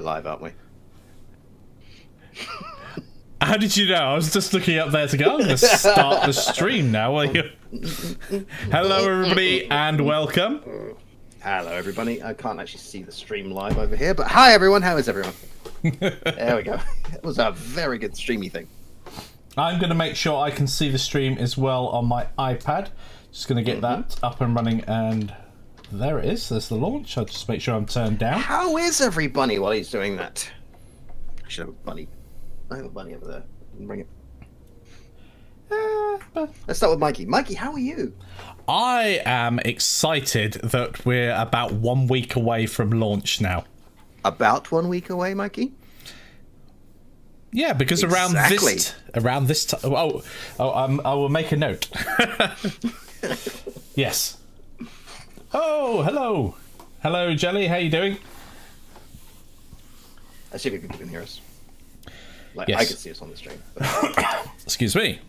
live, aren't we? How did you know? I was just looking up there to go, I'm going to start the stream now. Hello, everybody, and welcome. Hello, everybody. I can't actually see the stream live over here, but hi, everyone. How is everyone? There we go. It was a very good streamy thing. I'm going to make sure I can see the stream as well on my iPad. Just going to get that up and running, and there it is. There's the launch. I'll just make sure I'm turned down. How is everybody while he's doing that? I should have a bunny. I have a bunny over there. Bring it. Let's start with Mikey. Mikey, how are you? I am excited that we're about 1 week away from launch now. About 1 week away, Mikey? Yeah, because exactly. around this time. I will make a note. Yes. Oh, hello, Jelly. How you doing? Let's see if people can hear us. Like, yes. I can see us on the stream. Excuse me.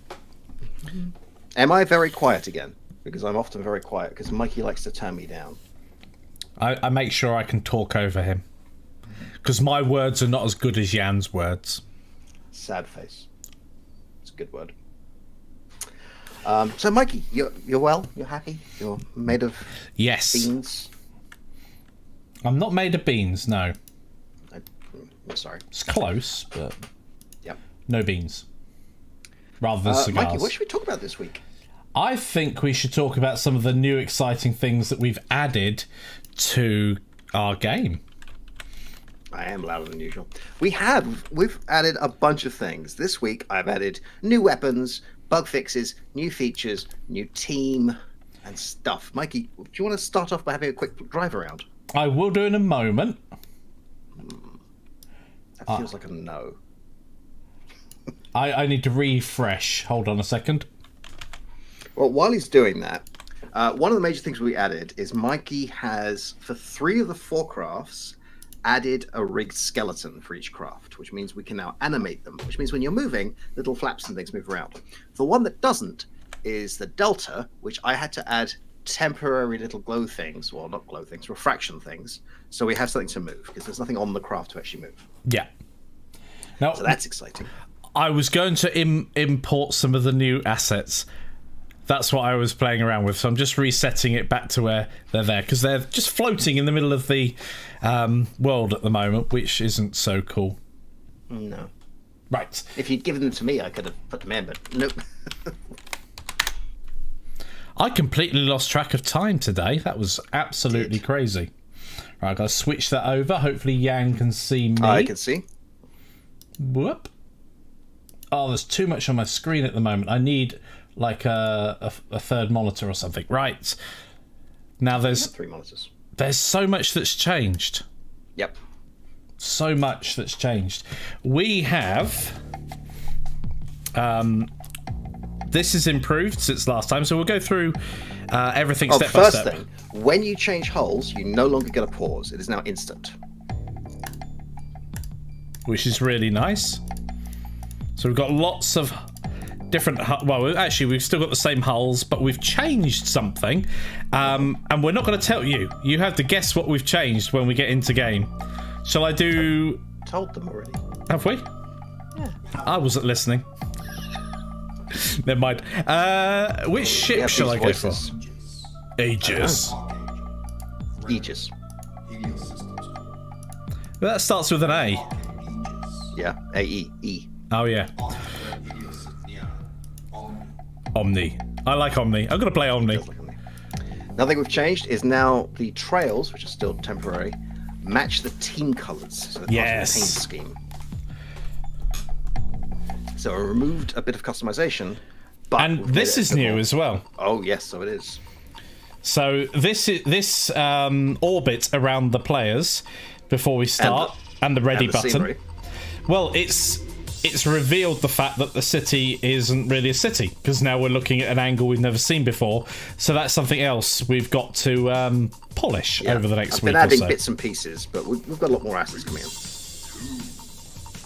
Am I very quiet again? Because I'm often very quiet, because Mikey likes to turn me down. I make sure I can talk over him. Because my words are not as good as Jan's words. Sad face. It's a good word. So, Mikey, you're well? You're happy? You're made of beans? I'm not made of beans, no. I'm sorry. It's close, but yep. No beans. Rather than cigars. Mikey, what should we talk about this week? I think we should talk about some of the new exciting things that we've added to our game. I am louder than usual. We've added a bunch of things. This week, I've added new weapons, bug fixes, new features, new team, and stuff. Mikey, do you want to start off by having a quick drive around? I will do in a moment. That feels like a no. I need to refresh. Hold on a second. Well, while he's doing that, one of the major things we added is Mikey has, for 3 of the 4 crafts, added a rigged skeleton for each craft, which means we can now animate them, which means when you're moving, little flaps and things move around. The one that doesn't is the Delta, which I had to add temporary little glow things, well, not glow things, refraction things, so we have something to move, because there's nothing on the craft to actually move. Yeah. Now, so that's exciting. I was going to import some of the new assets. That's what I was playing around with, so I'm just resetting it back to where they're there, because they're just floating in the middle of the world at the moment, which isn't so cool. No. Right. If you'd given them to me, I could have put them in, but nope. I completely lost track of time today. That was absolutely crazy. Right, I've got to switch that over. Hopefully Yang can see me. I can see. Whoop. Oh, there's too much on my screen at the moment. I need like a third monitor or something. Right. Now there's 3 monitors. There's so much that's changed. Yep. So much that's changed. We have this is improved since last time, so we'll go through everything step by step. First thing, when you change hulls, you no longer get a pause. It is now instant. Which is really nice. So we've got lots of different... Well, actually, we've still got the same hulls, but we've changed something. And we're not going to tell you. You have to guess what we've changed when we get into game. Shall I do... I told them already. Have we? Yeah. I wasn't listening. Never mind. Which ship shall I go for? Aegis. Aegis. Well, that starts with an A. Yeah, A-E. E. Oh, yeah. Omni. I like Omni. I'm going to play Omni. Another thing we've changed is now the trails, which are still temporary, match the team colours. So yes. Part of the paint scheme. So I removed a bit of customization. But and this is new as well. Oh, yes, so it is. So this orbit around the players before we start and the ready button. Scenery. Well, it's revealed the fact that the city isn't really a city, because now we're looking at an angle we've never seen before. So that's something else we've got to polish over the next week or so. I've been adding bits and pieces, but we've got a lot more assets coming in.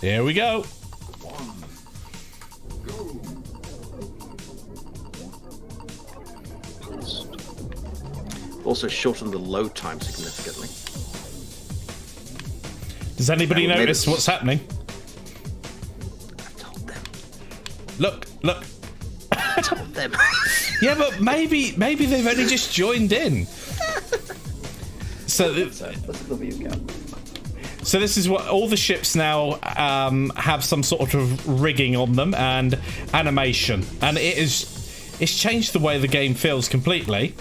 Here we go. Also shortened the load time significantly. Does anybody notice what's happening? I've told them. Look. I told them. Yeah, but maybe they've only just joined in. So What's the view count? So this is what all the ships now have, some sort of rigging on them and animation, and it's changed the way the game feels completely.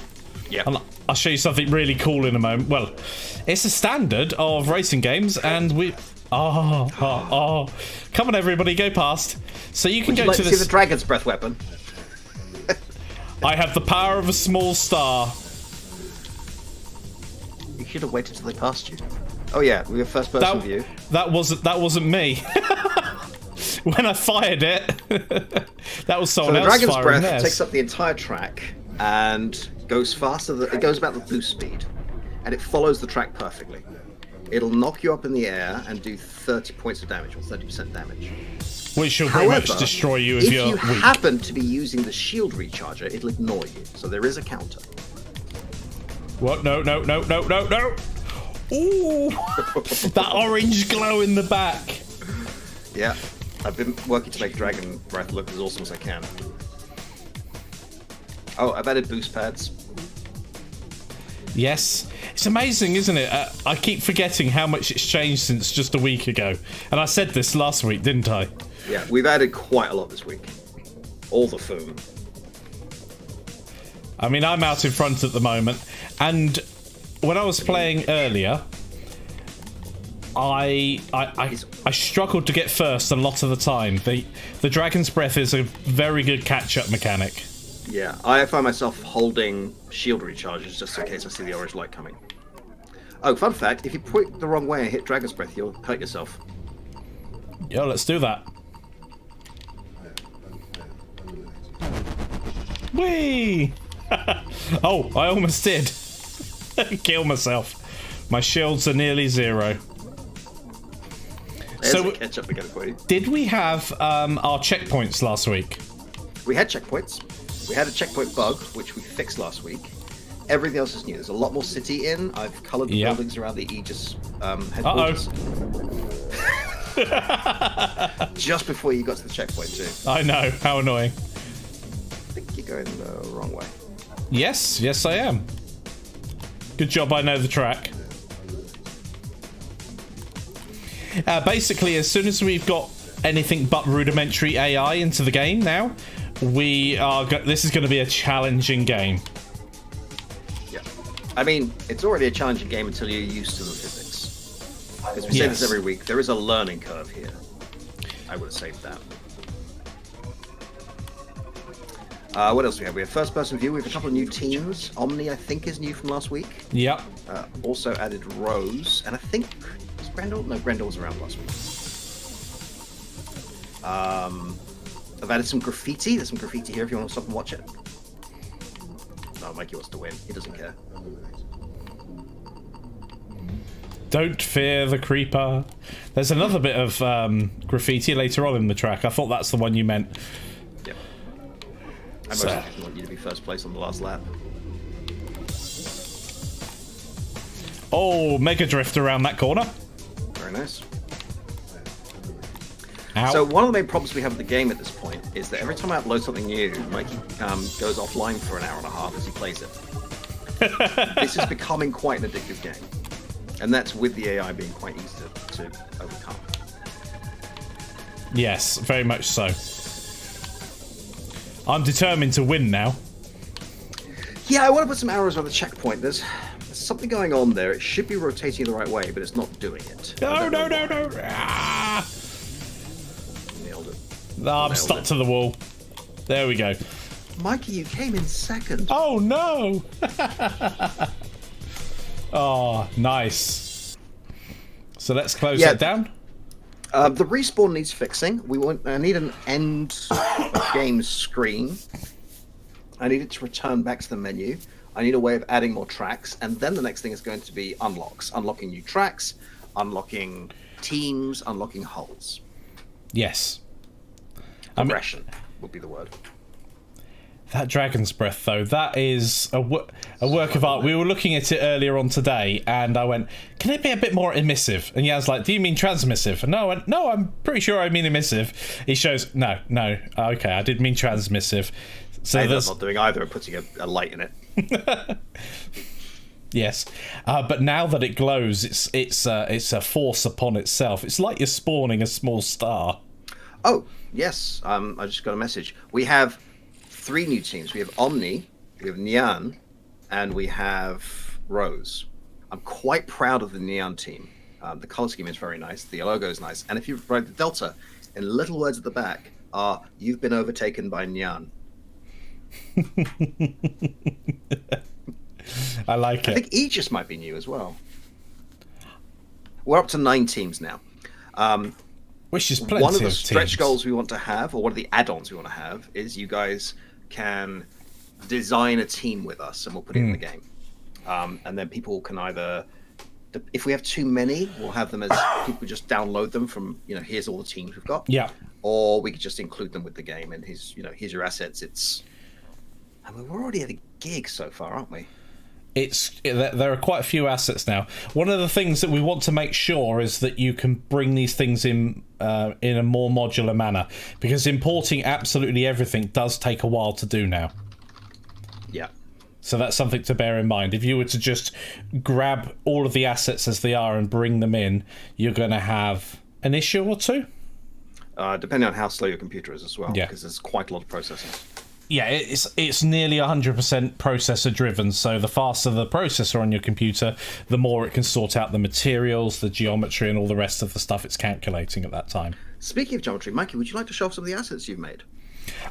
Yeah. And I'll show you something really cool in a moment. Well, it's a standard of racing games, and we come on everybody, go past. So you can Would you go like to to this. see the dragon's breath weapon? I have the power of a small star. You should have waited till they passed you. Oh yeah, we have first person view. That wasn't me. When I fired it, that was someone else. So the dragon's firing breath theirs. takes up the entire track and goes faster. It goes about the boost speed, and it follows the track perfectly. It'll knock you up in the air and do 30 points of damage, or 30% damage. Which will very much However, destroy you if you're you weak. happen to be using the shield recharger, it'll ignore you. So there is a counter. What? No. Ooh! That orange glow in the back. Yeah, I've been working to make Dragon Breath look as awesome as I can. Oh, I've added boost pads. Yes. It's amazing, isn't it? I keep forgetting how much it's changed since just a week ago. And I said this last week, didn't I? Yeah, we've added quite a lot this week. All the foam. I mean, I'm out in front at the moment. And when I was playing earlier, I struggled to get first a lot of the time. The Dragon's Breath is a very good catch-up mechanic. Yeah, I find myself holding shield recharges just in case I see the orange light coming. Oh, fun fact, if you point the wrong way and hit Dragon's Breath, you'll hurt yourself. Yo, let's do that. Whee! Oh, I almost did. Kill myself. My shields are nearly zero. There's So, a catch-up again for you. did we have our checkpoints last week? We had checkpoints. We had a checkpoint bug, which we fixed last week. Everything else is new. There's a lot more city in. I've coloured the Yep. buildings around the Aegis headquarters. Just before you got to the checkpoint, too. I know, how annoying. I think you're going the wrong way. Yes, I am. Good job, I know the track. Basically, as soon as we've got anything but rudimentary AI into the game now, this is going to be a challenging game. Yeah. I mean, it's already a challenging game until you're used to the physics. Because we say this every week, there is a learning curve here. I would have saved that. What else do we have? We have first-person view. We have a couple of new teams. Omni, I think, is new from last week. Yep. Also added Rose, and I think was Grendel? No, Grendel was around last week. I've added some graffiti. There's some graffiti here if you want to stop and watch it. No, Mikey wants to win. He doesn't care. Don't fear the creeper. There's another bit of graffiti later on in the track. I thought that's the one you meant. Yep. I mostly just want you to be first place on the last lap. Oh, mega drift around that corner. Very nice. Ow. So one of the main problems we have with the game at this point is that every time I upload something new, Mikey goes offline for an hour and a half as he plays it. This is becoming quite an addictive game. And that's with the AI being quite easy to overcome. Yes, very much so. I'm determined to win now. Yeah, I want to put some arrows on the checkpoint. There's something going on there. It should be rotating the right way, but it's not doing it. No. Ah! Nailed it. No, I'm stuck to the wall. There we go. Mikey, you came in second. Oh, no! Oh, nice. So let's close that down. The respawn needs fixing. I need an end of game screen. I need it to return back to the menu. I need a way of adding more tracks, and then the next thing is going to be unlocks. Unlocking new tracks, unlocking teams, unlocking hulls. Yes. Progression would be the word. That dragon's breath, though, that is a work of art. We were looking at it earlier on today, and I went, can it be a bit more emissive? And Jan's like, do you mean transmissive? And no, I'm pretty sure I mean emissive. He shows, no, okay, I did mean transmissive. So that's not doing either, putting a light in it. Yes, but now that it glows, it's a force upon itself. It's like you're spawning a small star. Oh, yes, I just got a message. We have 3 new teams. We have Omni, we have Neon, and we have Rose. I'm quite proud of the Neon team. The color scheme is very nice. The logo is nice. And if you write the Delta, in little words at the back are, you've been overtaken by Neon. I like it. I think Aegis might be new as well. We're up to 9 teams now. Which is plenty. One of the of stretch teams. goals we want to have, or one of the add-ons we want to have, is you guys can design a team with us, and we'll put it in the game. And then people can either, if we have too many, we'll have them as people just download them from, here's all the teams we've got. Yeah. Or we could just include them with the game, and here's your assets. We're already at a gig so far, aren't we? There are quite a few assets now. One of the things that we want to make sure is that you can bring these things in a more modular manner, because importing absolutely everything does take a while to do now. Yeah. So that's something to bear in mind. If you were to just grab all of the assets as they are and bring them in, you're going to have an issue or two. Depending on how slow your computer is as well, Yeah. because there's quite a lot of processing. Yeah, it's nearly 100% processor driven, so the faster the processor on your computer, the more it can sort out the materials, the geometry, and all the rest of the stuff it's calculating at that time. Speaking of geometry, Mikey, would you like to show off some of the assets you've made?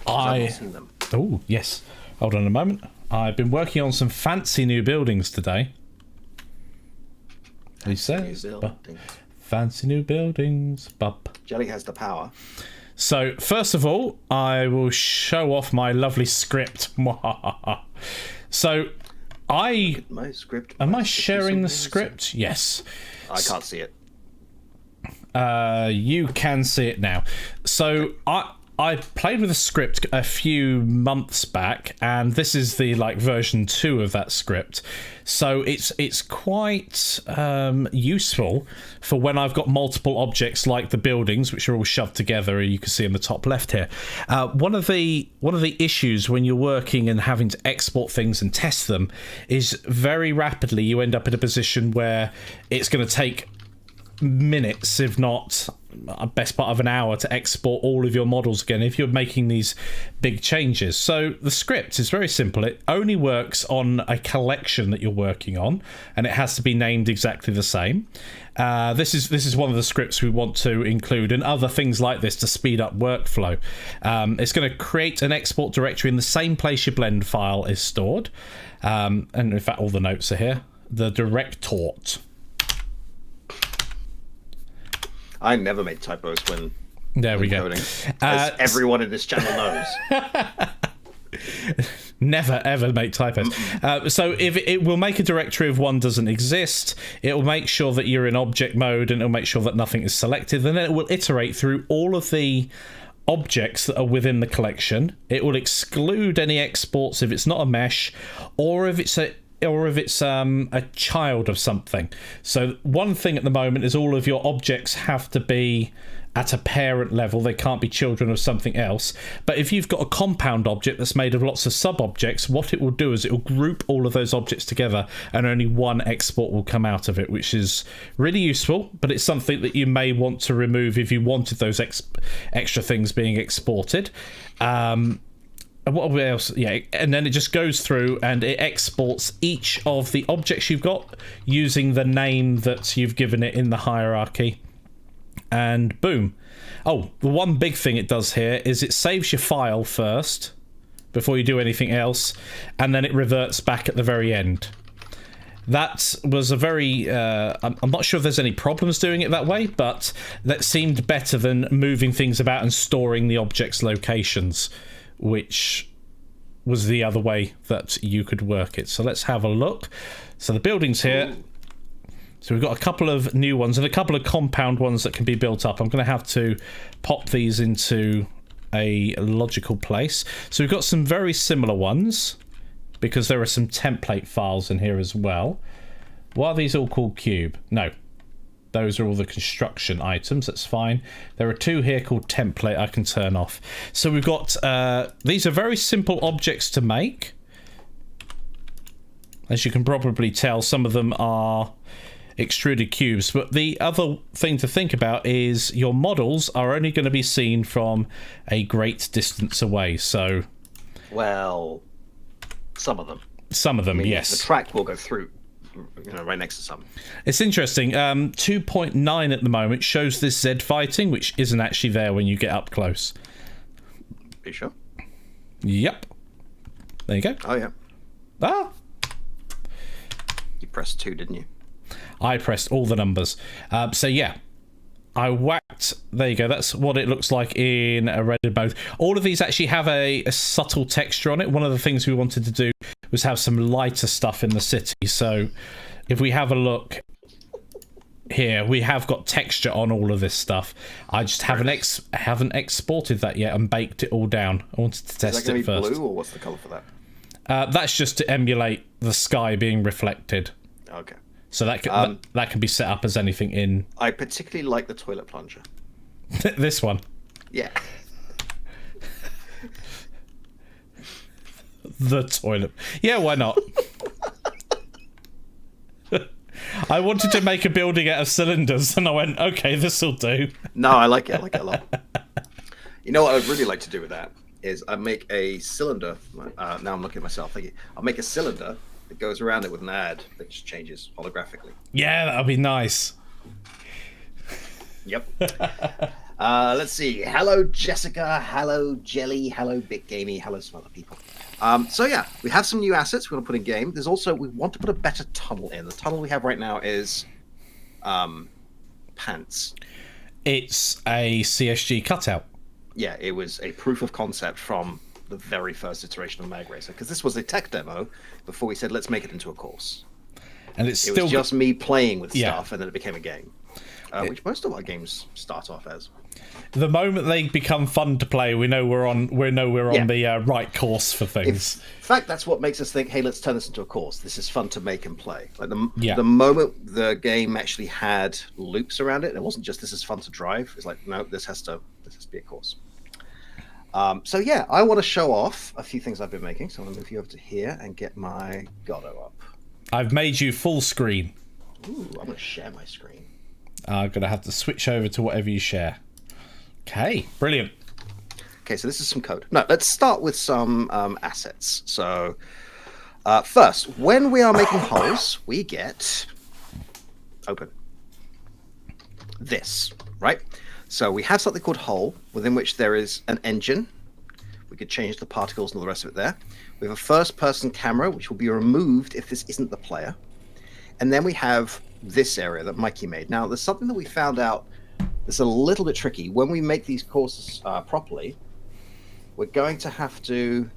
I haven't seen them. Oh, yes. Hold on a moment. I've been working on some fancy new buildings today. He says, fancy new buildings. Bub. Jelly has the power. So, first of all, I will show off my lovely script. So, My script. Am I sharing the script? Yes. I can't see it. You can see it now. So, I played with a script a few months back, and this is the version 2 of that script. So it's quite useful for when I've got multiple objects like the buildings, which are all shoved together. You can see in the top left here. One of the issues when you're working and having to export things and test them is very rapidly you end up in a position where it's going to take minutes, if not best part of an hour, to export all of your models again if you're making these big changes. So the script is very simple. It only works on a collection that you're working on, and it has to be named exactly the same. This is one of the scripts we want to include, and other things like this to speed up workflow. It's going to create an export directory in the same place your blend file is stored, and in fact all the notes are here. The directort. I never make typos when there we go. Coding, as everyone in this channel knows. Never ever make typos. So if it will make a directory if one doesn't exist, it will make sure that you're in object mode, and it will make sure that nothing is selected, and then it will iterate through all of the objects that are within the collection. It will exclude any exports if it's not a mesh, or if it's a child of something. So one thing at the moment is all of your objects have to be at a parent level. They can't be children of something else. But if you've got a compound object that's made of lots of sub-objects, what it will do is it will group all of those objects together, and only one export will come out of it, which is really useful, but it's something that you may want to remove if you wanted those extra things being exported. What else? Yeah, and then it just goes through and it exports each of the objects you've got using the name that you've given it in the hierarchy. And boom. Oh, the one big thing it does here is it saves your file first before you do anything else, and then it reverts back at the very end. That was a very... I'm not sure if there's any problems doing it that way, but that seemed better than moving things about and storing the object's locations, which was the other way that you could work it. So let's have a look. So the buildings here. So we've got a couple of new ones and a couple of compound ones that can be built up. I'm going to have to pop these into a logical place. So we've got some very similar ones, because there are some template files in here as well. Why are these all called cube? No. Those are all the construction items. That's fine. There are two here called template I can turn off. So we've got... these are very simple objects to make. As you can probably tell, some of them are extruded cubes. But the other thing to think about is your models are only going to be seen from a great distance away. So... Well, some of them. Some of them, yes. The track will go through, right next to some. It's interesting. 2.9 at the moment shows this Z fighting, which isn't actually there when you get up close. Are you sure? Yep. There you go. Oh, yeah. Ah! You pressed 2, didn't you? I pressed all the numbers. So, yeah. I whacked... There you go. That's what it looks like in a rendered mode. All of these actually have a subtle texture on it. One of the things we wanted to do was have some lighter stuff in the city. So if we have a look here, we have got texture on all of this stuff. I just haven't exported that yet and baked it all down. I wanted to test it first. Blue, or what's the colour for that? That's just to emulate the sky being reflected. Okay. So that can be set up as anything in... I particularly like the toilet plunger. This one? Yeah. The toilet. Yeah, why not? I wanted to make a building out of cylinders, and I went, okay, this'll do. No, I like it. I like it a lot. You know what I'd really like to do with that is I make a cylinder. Now I'm looking at myself thinking, I'll make a cylinder that goes around it with an ad that just changes holographically. Yeah, that'll be nice. Yep. Let's see. Hello, Jessica. Hello, Jelly. Hello, Big Gamey. Hello, some other people. So yeah, we have some new assets we want to put in game. There's also, we want to put a better tunnel in. The tunnel we have right now is pants. It's a CSG cutout. Yeah, it was a proof of concept from the very first iteration of Magracer, because this was a tech demo before we said let's make it into a course. And it was just me playing with stuff, and then it became a game, which most of our games start off as. The moment they become fun to play, we know we're on the right course for things. In fact, that's what makes us think, hey, let's turn this into a course. This is fun to make and play. Like the moment the game actually had loops around it, it wasn't just this is fun to drive. It's like, no, this has to be a course. So yeah, I want to show off a few things I've been making. So I'm gonna move you over to here and get my Godot up. I've made you full screen. Ooh, I'm gonna share my screen. I'm gonna have to switch over to whatever you share. Okay, brilliant. Okay, so this is some code. No, let's start with some assets. So first, when we are making hulls, we get open this, right? So we have something called hull, within which there is an engine. We could change the particles and all the rest of it there. We have a first-person camera, which will be removed if this isn't the player. And then we have this area that Mikey made. Now, there's something that we found out that's a little bit tricky. When we make these courses properly, we're going to have to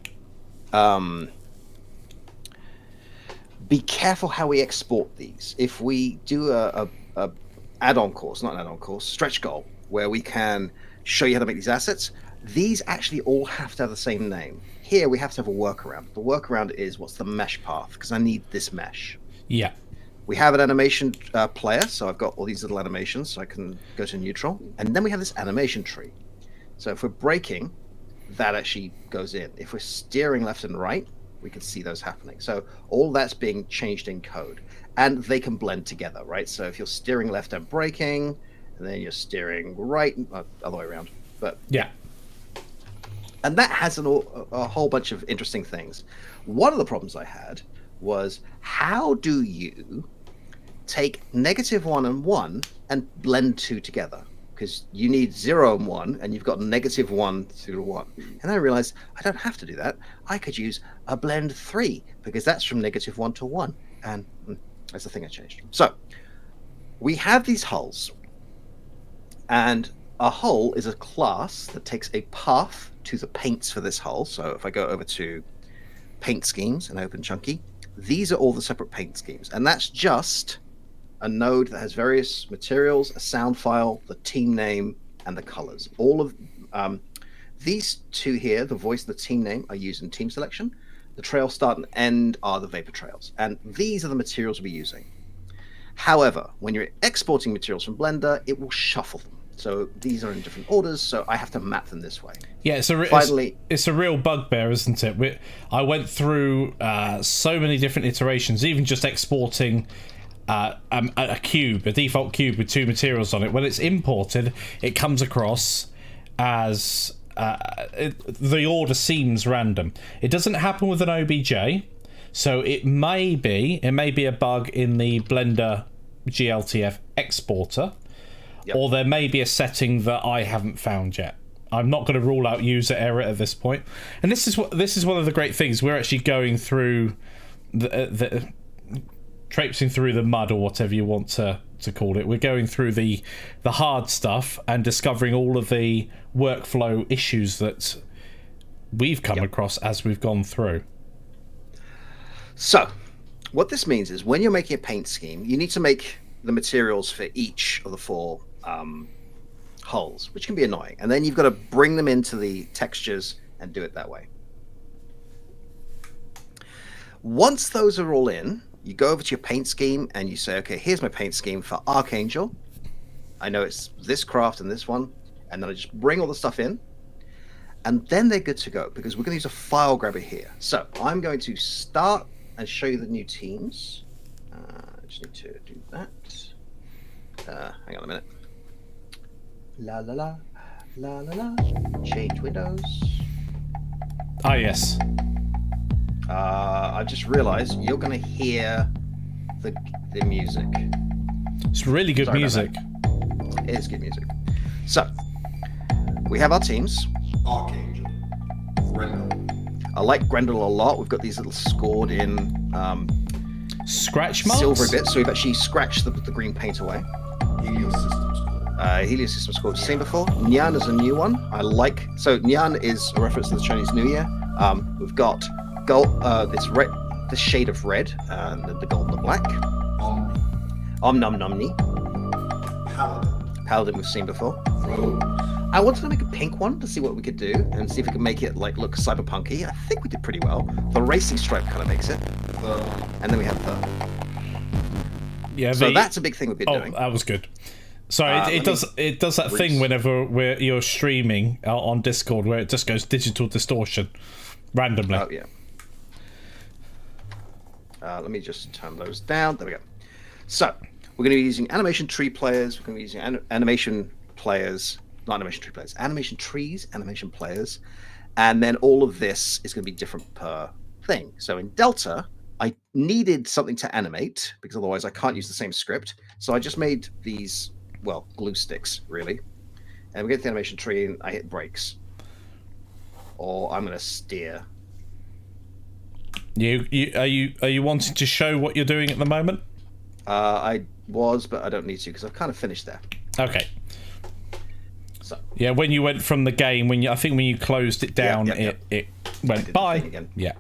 be careful how we export these. If we do a add-on course, not an add-on course, stretch goal, where we can show you how to make these assets, these actually all have to have the same name. Here, we have to have a workaround. The workaround is what's the mesh path, because I need this mesh. Yeah. We have an animation player, so I've got all these little animations, so I can go to neutral. And then we have this animation tree. So if we're braking, that actually goes in. If we're steering left and right, we can see those happening. So all that's being changed in code. And they can blend together, right? So if you're steering left and braking, and then you're steering right, other way around. But yeah. And that has a whole bunch of interesting things. One of the problems I had was, how do you take -1 and 1 and blend 2 together? Because you need 0 and 1, and you've got -1 through 1. And I realized I don't have to do that. I could use a blend 3, because that's from -1 to 1. And that's the thing I changed. So we have these hulls. And a hull is a class that takes a path to the paints for this hull. So if I go over to paint schemes and open Chunky, these are all the separate paint schemes. And that's just a node that has various materials, a sound file, the team name, and the colors. All of these two here, the voice and the team name, are used in team selection. The trail start and end are the vapor trails, and these are the materials we're using. However, when you're exporting materials from Blender, it will shuffle them. So these are in different orders, so I have to map them this way. Yeah, it's a real bugbear, isn't it? I went through so many different iterations, even just exporting a cube, a default cube with two materials on it. When it's imported, it comes across as the order seems random. It doesn't happen with an OBJ, so it may be a bug in the Blender GLTF exporter. Yep. Or there may be a setting that I haven't found yet. I'm not going to rule out user error at this point. And this is one of the great things. We're actually going through the traipsing through the mud, or whatever you want to call it. We're going through the hard stuff and discovering all of the workflow issues that we've come across as we've gone through. So, what this means is when you're making a paint scheme, you need to make the materials for each of the four hulls, which can be annoying, and then you've got to bring them into the textures and do it that way. Once those are all in, you go over to your paint scheme and you say, okay, here's my paint scheme for Archangel. I know it's this craft and this one, and then I just bring all the stuff in, and then they're good to go, because we're going to use a file grabber here. So I'm going to start and show you the new teams. I just need to do that. Hang on a minute. La la la, la la la. Change windows. Ah, yes. I just realised you're going to hear the music. It's really good music. It is good music. So, we have our teams. Archangel. Grendel. I like Grendel a lot. We've got these little scored in scratch marks? silver bits, so we've actually scratched the green paint away. Helios Systems Core. Helios System Score, seen before. Nyan is a new one. I like. So Nyan is a reference to the Chinese New Year. We've got gold. This red, this shade of red, and the gold and the black. Om Nom Nomni. Paladin. Paladin we've seen before. Rogue. I wanted to make a pink one to see what we could do and see if we could make it like look cyberpunky. I think we did pretty well. The racing stripe kind of makes it. And then we have the. Yeah, so that's a big thing we've been doing. Oh, that was good. Sorry, it does that thing whenever you're streaming on Discord where it just goes digital distortion randomly. Oh yeah. Let me just turn those down. There we go. So we're going to be using animation tree players. We're going to be using animation players, not animation tree players, animation trees, animation players, and then all of this is going to be different per thing. So in Delta, I needed something to animate because otherwise I can't use the same script. So I just made these, well, glue sticks really, and we get the animation tree and I hit brakes, or I'm going to steer. Are you wanting to show what you're doing at the moment? I was, but I don't need to because I've kind of finished there. Okay. So yeah, when you went from the game, I think when you closed it down, it went bye again. Yeah.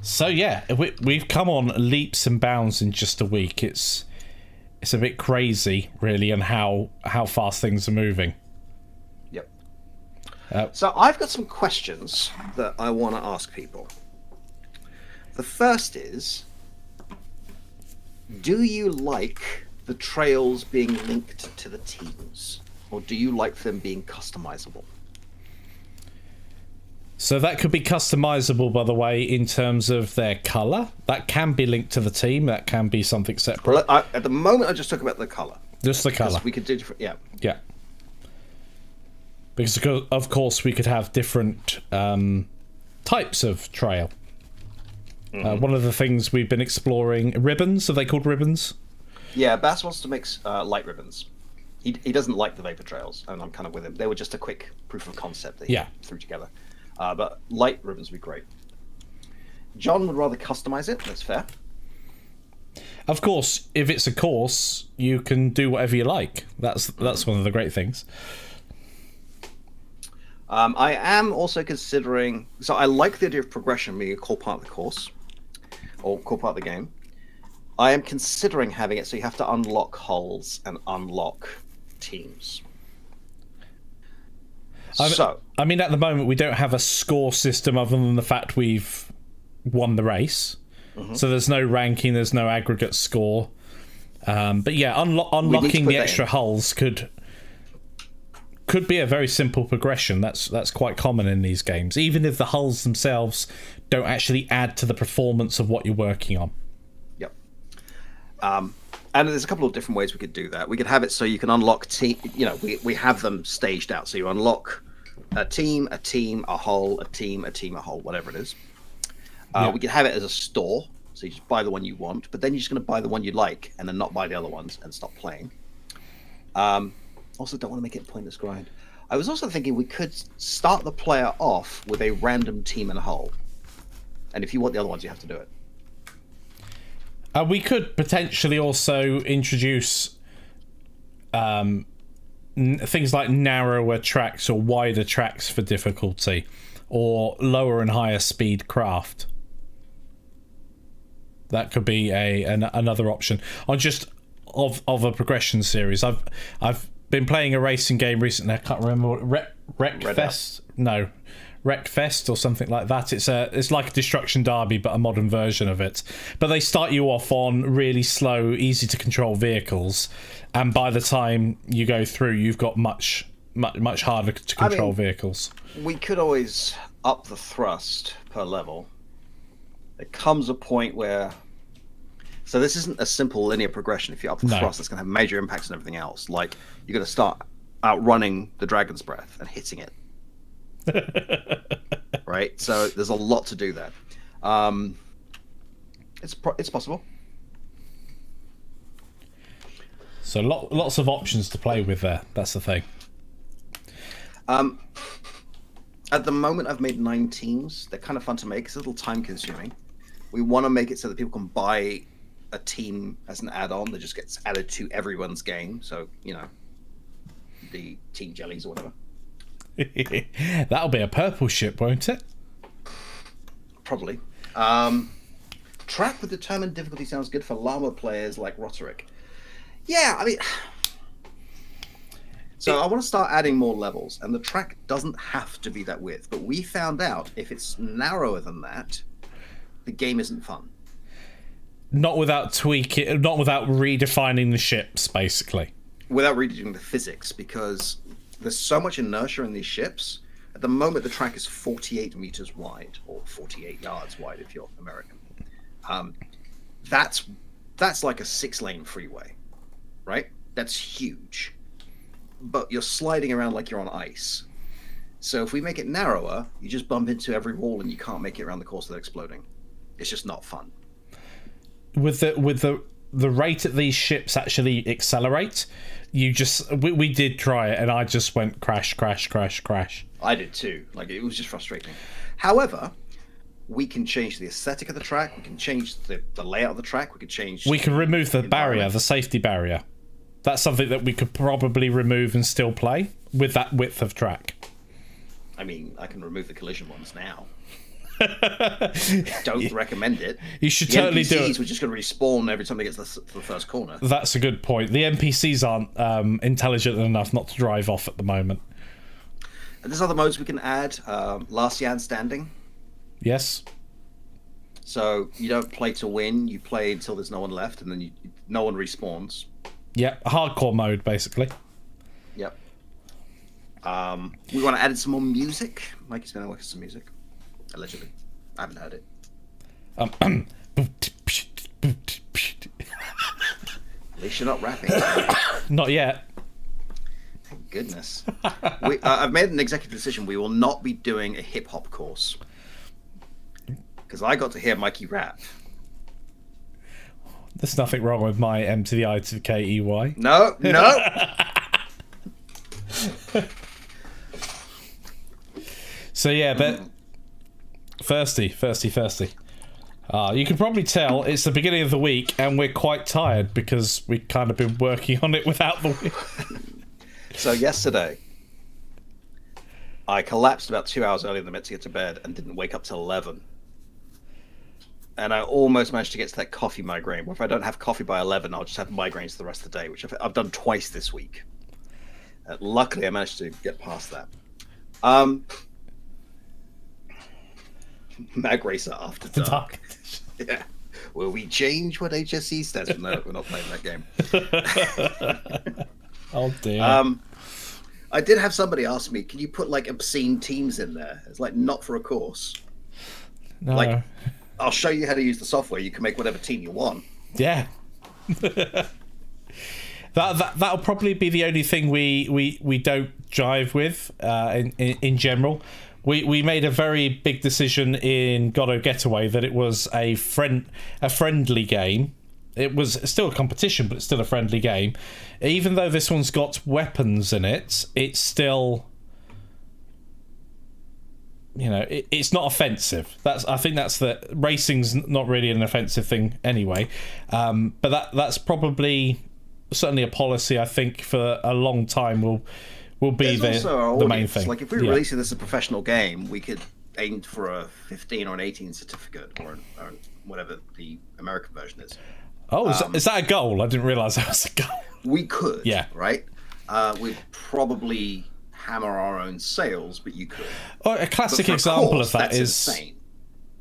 So yeah, we've come on leaps and bounds in just a week. It's a bit crazy, really, and how fast things are moving. Yep. So I've got some questions that I want to ask people. The first is, do you like the trails being linked to the teams, or do you like them being customizable? So that could be customizable, by the way, in terms of their color. That can be linked to the team. That can be something separate. At the moment, I just talk about the color. Just the color. We could do different. Yeah. Yeah. Because of course we could have different types of trail. Mm-hmm. One of the things we've been exploring, ribbons. Are they called ribbons? Yeah, Bass wants to make light ribbons. He doesn't like the vapor trails, and I'm kind of with him. They were just a quick proof of concept that he threw together. But light ribbons would be great. John would rather customize it. That's fair. Of course, if it's a course, you can do whatever you like. That's one of the great things. I am also considering. So I like the idea of progression being a core part of the course, or core part of the game. I am considering having it so you have to unlock hulls and unlock teams. I mean, at the moment, we don't have a score system other than the fact we've won the race. So there's no ranking, there's no aggregate score. But yeah, unlocking the extra hulls could be a very simple progression. That's quite common in these games, even if the hulls themselves don't actually add to the performance of what you're working on. Yep. And there's a couple of different ways we could do that. We could have it so you can unlock we have them staged out. So you unlock a team, a hull, a team, a hull, whatever it is. We could have it as a store. So you just buy the one you want, but then you're just going to buy the one you like and then not buy the other ones and stop playing. Also, don't want to make it pointless grind. I was also thinking we could start the player off with a random team and hull. And if you want the other ones, you have to do it. We could potentially also introduce things like narrower tracks or wider tracks for difficulty, or lower and higher speed craft. That could be another option. On just of a progression series. I've been playing a racing game recently. I can't remember what Wreckfest. No. Wreckfest or something like that. It's like a Destruction Derby, but a modern version of it. But they start you off on really slow, easy to control vehicles, and by the time you go through, you've got much harder to control vehicles. We could always up the thrust per level. There comes a point where, so this isn't a simple linear progression. If you up the thrust, it's going to have major impacts on everything else. Like you're going to start outrunning the Dragon's Breath and hitting it. Right, so there's a lot to do there. It's possible. So lots of options to play with there. That's the thing. At the moment, I've made 9 teams. They're kind of fun to make. It's a little time consuming. We want to make it so that people can buy a team as an add-on that just gets added to everyone's game. So the team jellies or whatever. That'll be a purple ship, won't it? Probably. Track with determined difficulty sounds good for llama players like Roderick. Yeah, I mean... So I want to start adding more levels, and the track doesn't have to be that width, but we found out if it's narrower than that, the game isn't fun. Not without redefining the ships, basically. Without redoing the physics, because... There's so much inertia in these ships. At the moment, the track is 48 meters wide, or 48 yards wide if you're American. That's like a 6-lane freeway, right? That's huge. But you're sliding around like you're on ice. So if we make it narrower, you just bump into every wall and you can't make it around the course without exploding. It's just not fun. With the rate that these ships actually accelerate, we did try it and I just went crash. I did too. Like, it was just frustrating. However, we can change the aesthetic of the track, we can change the layout of the track, we can remove the barrier, the safety barrier. That's something that we could probably remove and still play with that width of track. I mean, I can remove the collision ones now. Don't recommend it. You should totally do it. The NPCs were just going to respawn every time they get to the first corner. That's a good point. The NPCs aren't intelligent enough not to drive off at the moment. And there's other modes we can add. Last Yan Standing. Yes. So you don't play to win. You play until there's no one left, and then no one respawns. Yep, hardcore mode basically. Yep. We want to add some more music. Mikey's been working some music. Allegedly. I haven't heard it. At least you're not rapping. Not yet. Thank goodness. I've made an executive decision. We will not be doing a hip-hop course. Because I got to hear Mikey rap. There's nothing wrong with my M to the I to the K-E-Y. No. So yeah, but... Thirsty. You can probably tell it's the beginning of the week and we're quite tired because we've kind of been working on it without the week. So yesterday, I collapsed about 2 hours earlier than meant to get to bed and didn't wake up till 11. And I almost managed to get to that coffee migraine. Where if I don't have coffee by 11, I'll just have migraines the rest of the day, which I've done twice this week. Luckily, I managed to get past that. Um, Magracer After The Dark. dark. Yeah. Will we change what HSE stands for? No, we're not playing that game. Oh dear. I did have somebody ask me, can you put like obscene teams in there? It's like not for a course. No. Like, I'll show you how to use the software. You can make whatever team you want. Yeah. That'll probably be the only thing we don't jive with in general. We made a very big decision in Godot Getaway that it was a friendly game. It was still a competition, but it's still a friendly game. Even though this one's got weapons in it, it's still, you know, it's not offensive. I think that's the racing's not really an offensive thing anyway. But that's probably certainly a policy I think for a long time will be the main thing. Like if we were releasing this as a professional game, we could aim for a 15 or an 18 certificate or whatever the American version is. Oh, is that a goal? I didn't realise that was a goal. We could, yeah, right? We'd probably hammer our own sales, but you could. Oh, a classic example of that is insane.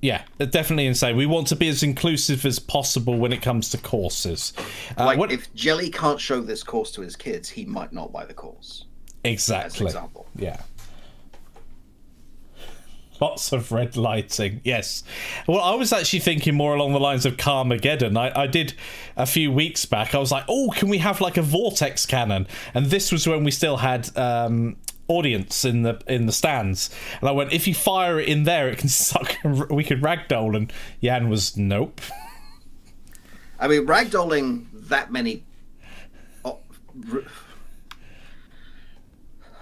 Yeah, definitely insane. We want to be as inclusive as possible when it comes to courses. If Jelly can't show this course to his kids, he might not buy the course. Exactly. As an example. Yeah. Lots of red lighting, yes. Well, I was actually thinking more along the lines of Carmageddon. I did a few weeks back. I was like, oh, can we have like a vortex cannon? And this was when we still had audience in the stands. And I went, if you fire it in there, it can suck. We could ragdoll. And Jan was, nope. I mean, ragdolling that many.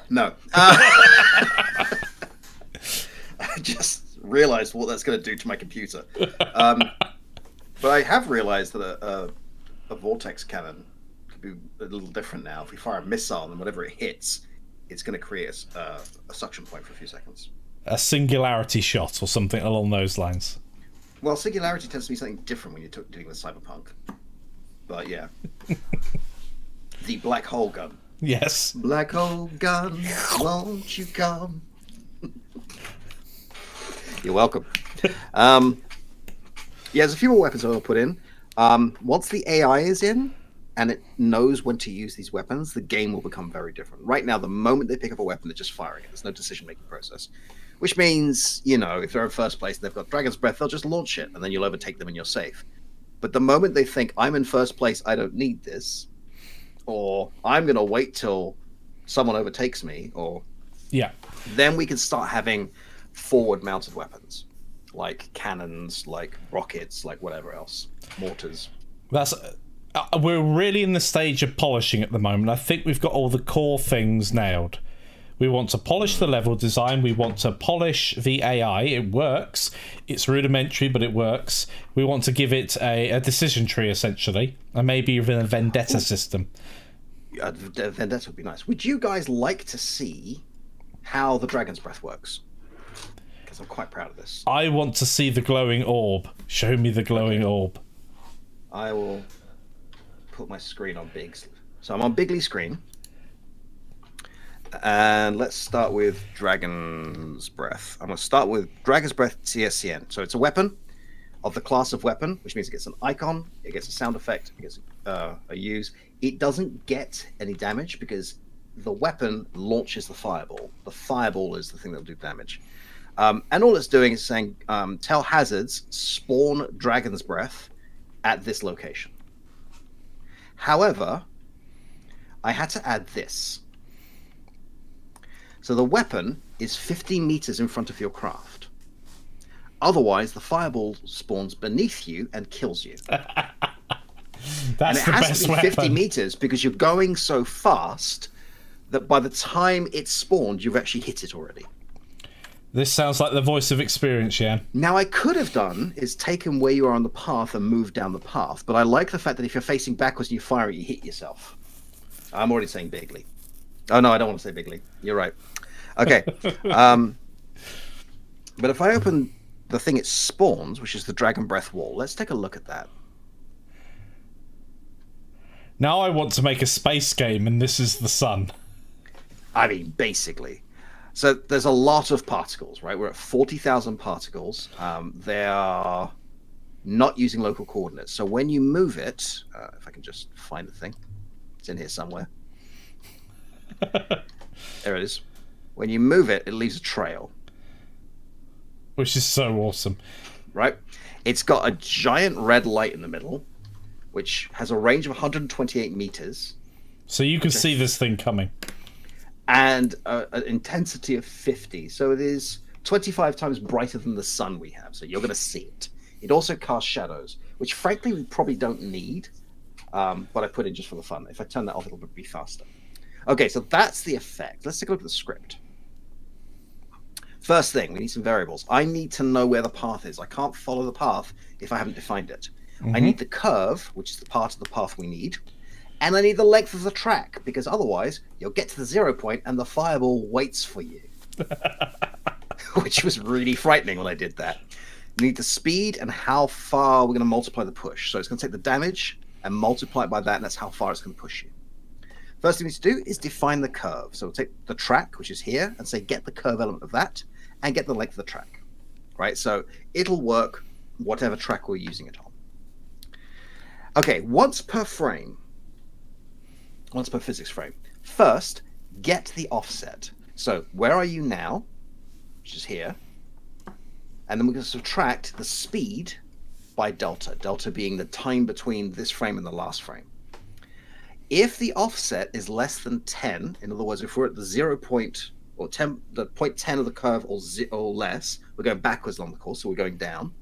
No. I just realized what that's going to do to my computer. But I have realized that a vortex cannon could be a little different now. If we fire a missile and whatever it hits, it's going to create a suction point for a few seconds. A singularity shot or something along those lines. Well, singularity tends to be something different when you're dealing with cyberpunk. But yeah. The black hole gun. Yes. Black hole gun, won't you come? You're welcome. Yeah, there's a few more weapons I'll put in. Once the AI is in and it knows when to use these weapons, the game will become very different. Right now, the moment they pick up a weapon, they're just firing it. There's no decision-making process. Which means, you know, if they're in first place and they've got Dragon's Breath, they'll just launch it, and then you'll overtake them and you're safe. But the moment they think, I'm in first place, I don't need this, or I'm going to wait till someone overtakes me, or... Yeah. Then we can start having forward-mounted weapons, like cannons, like rockets, like whatever else, mortars. That's we're really in the stage of polishing at the moment. I think we've got all the core things nailed. We want to polish the level design. We want to polish the AI. It works. It's rudimentary, but it works. We want to give it a decision tree, essentially, and maybe even a vendetta system. Vendetta would be nice. Would you guys like to see how the Dragon's Breath works? Because I'm quite proud of this. I want to see the glowing orb. Show me the glowing orb. I will put my screen on big. So I'm on Bigly screen. And let's start with Dragon's Breath. I'm going to start with Dragon's Breath TSCN. So it's a weapon of the class of weapon, which means it gets an icon, it gets a sound effect, it gets a use. It doesn't get any damage because the weapon launches the fireball. The fireball is the thing that will do damage. And all it's doing is saying, tell hazards, spawn Dragon's Breath at this location. However, I had to add this. So the weapon is 50 meters in front of your craft. Otherwise, the fireball spawns beneath you and kills you. That's the best weapon. And it has to be 50 meters because you're going so fast that by the time it's spawned, you've actually hit it already. This sounds like the voice of experience, Jan. Now, I could have done is taken where you are on the path and moved down the path, but I like the fact that if you're facing backwards and you fire it, you hit yourself. I'm already saying bigly. Oh, no, I don't want to say bigly. You're right. Okay. But if I open the thing it spawns, which is the Dragon Breath wall, let's take a look at that. Now I want to make a space game, and this is the sun. I mean, basically. So there's a lot of particles, right? We're at 40,000 particles. They are not using local coordinates. So when you move it, if I can just find the thing, it's in here somewhere. There it is. When you move it, it leaves a trail. Which is so awesome. Right? It's got a giant red light in the middle, which has a range of 128 meters. So you can see this thing coming. And an intensity of 50. So it is 25 times brighter than the sun we have. So you're going to see it. It also casts shadows, which frankly we probably don't need. But I put in just for the fun. If I turn that off, it'll be faster. Okay, so that's the effect. Let's take a look at the script. First thing, we need some variables. I need to know where the path is. I can't follow the path if I haven't defined it. I need the curve, which is the part of the path we need. And I need the length of the track, because otherwise you'll get to the 0 point and the fireball waits for you. Which was really frightening when I did that. You need the speed and how far we're going to multiply the push. So it's going to take the damage and multiply it by that, and that's how far it's going to push you. First thing we need to do is define the curve. So we'll take the track, which is here, and say get the curve element of that, and get the length of the track. Right? So it'll work whatever track we're using it on. Okay, once per physics frame. First, get the offset. So where are you now? Which is here. And then we're going to subtract the speed by delta. Delta being the time between this frame and the last frame. If the offset is less than 10, in other words, if we're at the 0 point or 10, the point 10 of the curve or less, we're going backwards along the course, so we're going down.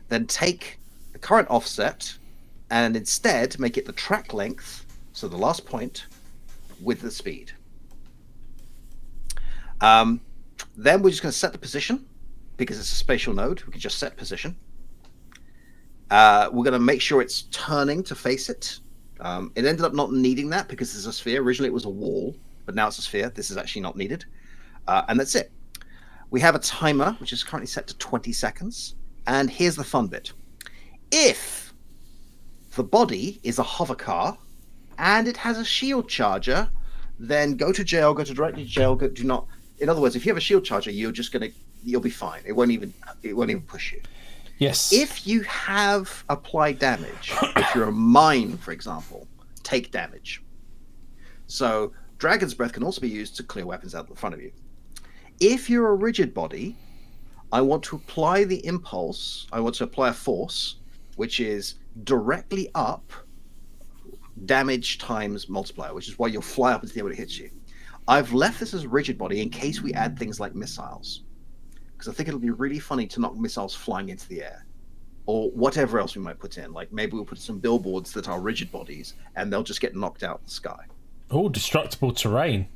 Then take the current offset and instead make it the track length, so the last point, with the speed. Then we're just going to set the position, because it's a spatial node. We can just set position. We're going to make sure it's turning to face it. It ended up not needing that because it's a sphere. Originally it was a wall, but now it's a sphere. This is actually not needed. And that's it. We have a timer, which is currently set to 20 seconds. And here's the fun bit. If the body is a hover car and it has a shield charger, then go to jail, go directly to jail, do not. In other words, if you have a shield charger, you'll be fine. It won't even push you. Yes. If you have applied damage, if you're a mine, for example, take damage. So Dragon's Breath can also be used to clear weapons out in front of you. If you're a rigid body, I want to apply the impulse. I want to apply a force, which is directly up damage times multiplier, which is why you'll fly up into the air when it hits you. I've left this as rigid body in case we add things like missiles, because I think it'll be really funny to knock missiles flying into the air, or whatever else we might put in. Like maybe we'll put some billboards that are rigid bodies, and they'll just get knocked out in the sky. Oh, destructible terrain.